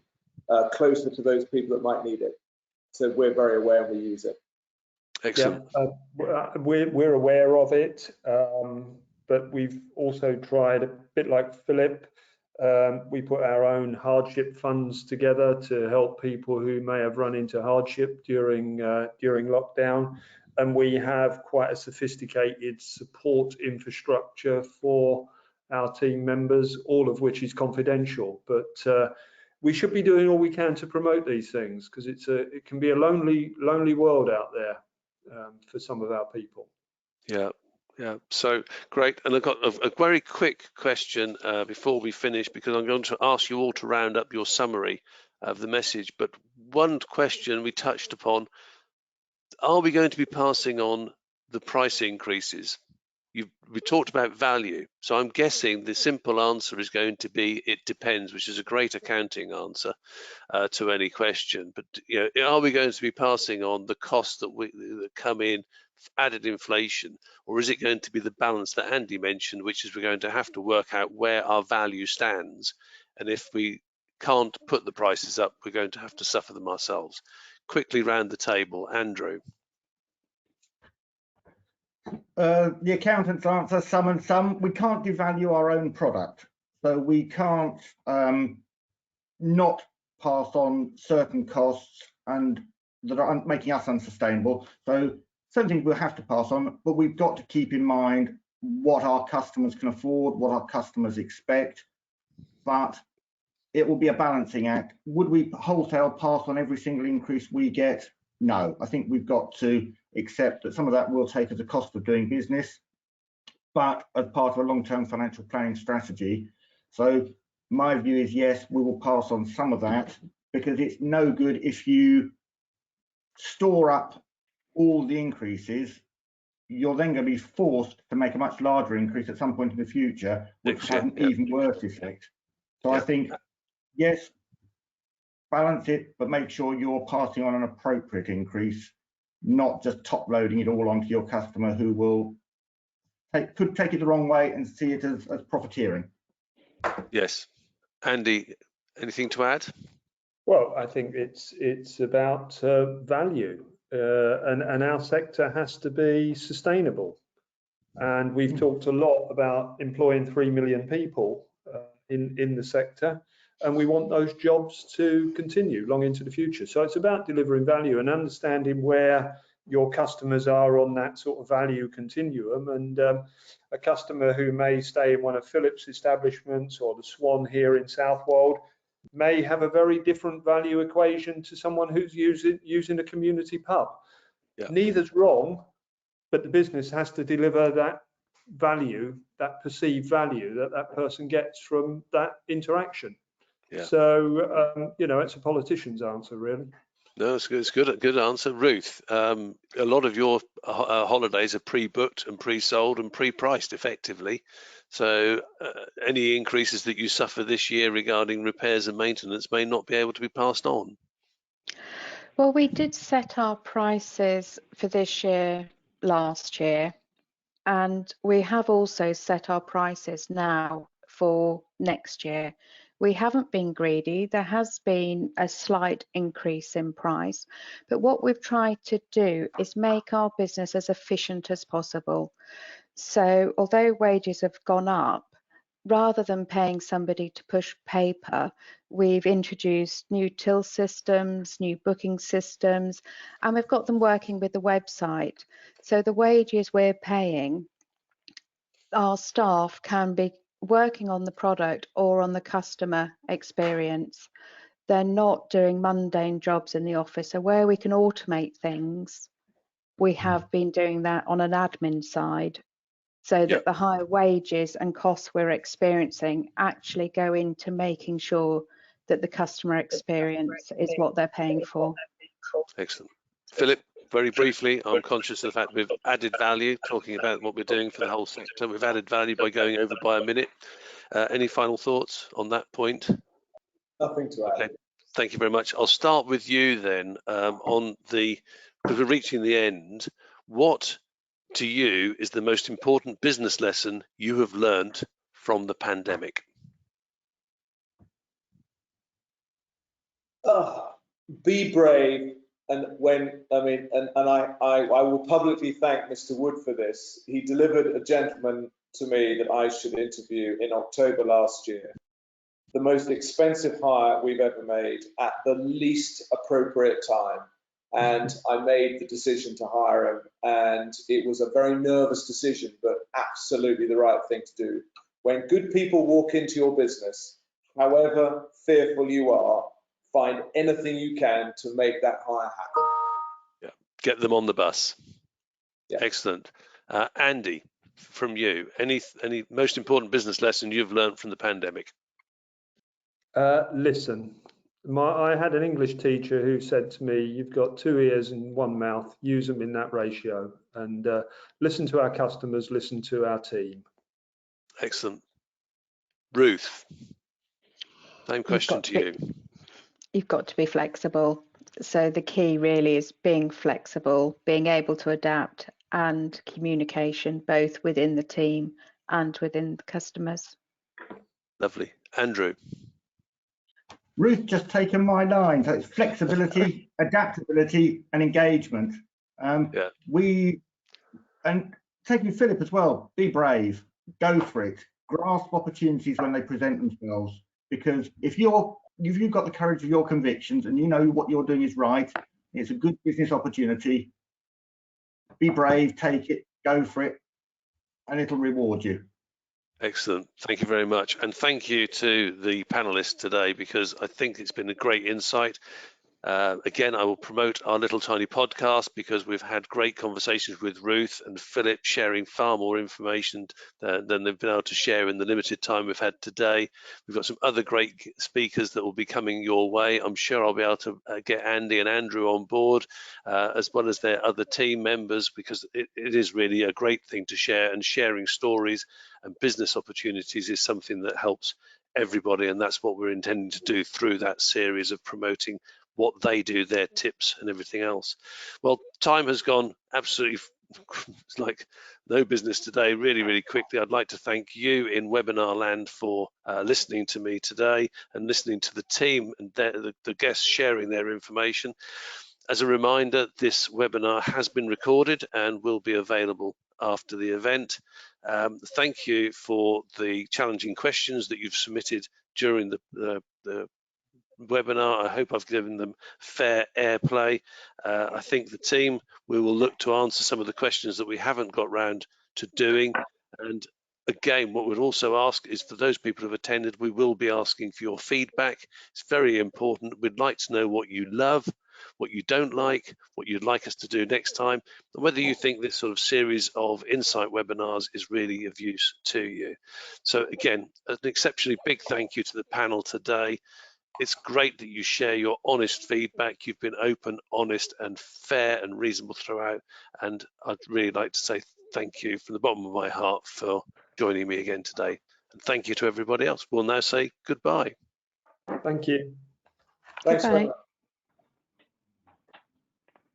C: closer to those people that might need it. So we're very aware and we use it.
A: Excellent.
E: Yeah, we're aware of it, but we've also tried, a bit like Philip, we put our own hardship funds together to help people who may have run into hardship during lockdown, and we have quite a sophisticated support infrastructure for our team members, all of which is confidential. But we should be doing all we can to promote these things, because it can be a lonely world out there for some of our people.
A: Yeah. So great. And I've got a very quick question before we finish, because I'm going to ask you all to round up your summary of the message. But one question we touched upon: are we going to be passing on the price increases? We talked about value, so I'm guessing the simple answer is going to be it depends, which is a great accounting answer to any question. But you know, are we going to be passing on the costs that come in, added inflation, or is it going to be the balance that Andy mentioned, which is we're going to have to work out where our value stands, and if we can't put the prices up, we're going to have to suffer them ourselves? Quickly round the table, Andrew.
B: The accountants answer some and some. We can't devalue our own product, so we can't not pass on certain costs and that are making us unsustainable. So certain things we'll have to pass on, but we've got to keep in mind what our customers can afford, what our customers expect. But it will be a balancing act. Would we wholesale pass on every single increase we get? No, I think we've got to accept that some of that will take as a cost of doing business, but as part of a long-term financial planning strategy. So my view is, yes, we will pass on some of that, because it's no good if you store up all the increases you're then going to be forced to make a much larger increase at some point in the future, which will have an even worse effect. So I think, yes, balance it, but make sure you're passing on an appropriate increase, not just top loading it all onto your customer, who will could take it the wrong way and see it as profiteering.
A: Yes. Andy, anything to add?
E: Well, I think it's about value, and our sector has to be sustainable. And we've talked a lot about employing 3 million people in the sector, and we want those jobs to continue long into the future. So it's about delivering value and understanding where your customers are on that sort of value continuum. And a customer who may stay in one of Philips' establishments or the Swan here in Southwold may have a very different value equation to someone who's using a community pub. Yeah. Neither's wrong, but the business has to deliver that value, that perceived value that person gets from that interaction. Yeah. So, you know, it's a politician's answer, really.
A: No, it's good. Good answer, Ruth. A lot of your holidays are pre-booked and pre-sold and pre-priced, effectively. So, any increases that you suffer this year regarding repairs and maintenance may not be able to be passed on.
D: Well, we did set our prices for this year last year, and we have also set our prices now for next year. We haven't been greedy. There has been a slight increase in price, but what we've tried to do is make our business as efficient as possible. So although wages have gone up, rather than paying somebody to push paper, we've introduced new till systems, new booking systems, and we've got them working with the website. So the wages we're paying, our staff can be working on the product or on the customer experience. They're not doing mundane jobs in the office. So where we can automate things, we have been doing that on an admin side, so that the higher wages and costs we're experiencing actually go into making sure that the customer experience is what they're paying for.
A: Excellent. Philip, very briefly, I'm conscious of the fact we've added value, talking about what we're doing for the whole sector. We've added value by going over by a minute. Any final thoughts on that point?
C: Nothing to add.
A: Okay. Thank you very much. I'll start with you then because we're reaching the end. What to you is the most important business lesson you have learned from the pandemic?
C: Be brave. And I will publicly thank Mr. Wood for this. He delivered a gentleman to me that I should interview in October last year. The most expensive hire we've ever made at the least appropriate time. And I made the decision to hire him. And it was a very nervous decision, but absolutely the right thing to do. When good people walk into your business, however fearful you are, find anything you can to make that hire happen.
A: Yeah, get them on the bus.
C: Yeah.
A: Excellent. Andy, from you, any most important business lesson you've learned from the pandemic?
E: Listen, I had an English teacher who said to me, "You've got 2 ears and 1 mouth. Use them in that ratio, and listen to our customers, listen to our team."
A: Excellent. Ruth, same question to you.
D: You've got to be flexible. So the key really is being flexible, being able to adapt, and communication both within the team and within the customers.
B: Lovely. Andrew. Ruth just taken my line. So it's flexibility, adaptability, and engagement. Taking Philip as well, be brave, go for it, grasp opportunities when they present themselves. Because if you've got the courage of your convictions and you know what you're doing is right, it's a good business opportunity. Be brave, take it, go for it, and it'll reward you.
A: Excellent. Thank you very much. And thank you to the panelists today, because I think it's been a great insight. Again, I will promote our little tiny podcast because we've had great conversations with Ruth and Philip, sharing far more information than they've been able to share in the limited time we've had today. We've got some other great speakers that will be coming your way. I'm sure I'll be able to get Andy and Andrew on board, as well as their other team members, because it is really a great thing to share, and sharing stories and business opportunities is something that helps everybody, and that's what we're intending to do through that series of promoting what they do, their tips and everything else. Well, time has gone absolutely, it's like no business today, really quickly. I'd like to thank you in webinar land for listening to me today and listening to the team and the guests sharing their information. As a reminder, this webinar has been recorded and will be available after the event. Thank you for the challenging questions that you've submitted during the webinar. I hope I've given them fair airplay. I think the team, we will look to answer some of the questions that we haven't got round to doing. And again, what we'd also ask is for those people who have attended, we will be asking for your feedback. It's very important. We'd like to know what you love, what you don't like, what you'd like us to do next time, and whether you think this sort of series of insight webinars is really of use to you. So again, an exceptionally big thank you to the panel today. It's great that you share your honest feedback. You've been open, honest, and fair and reasonable throughout. And I'd really like to say thank you from the bottom of my heart for joining me again today. And thank you to everybody else. We'll now say goodbye.
E: Thank you.
C: Thanks,
D: Goodbye.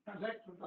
B: That's excellent.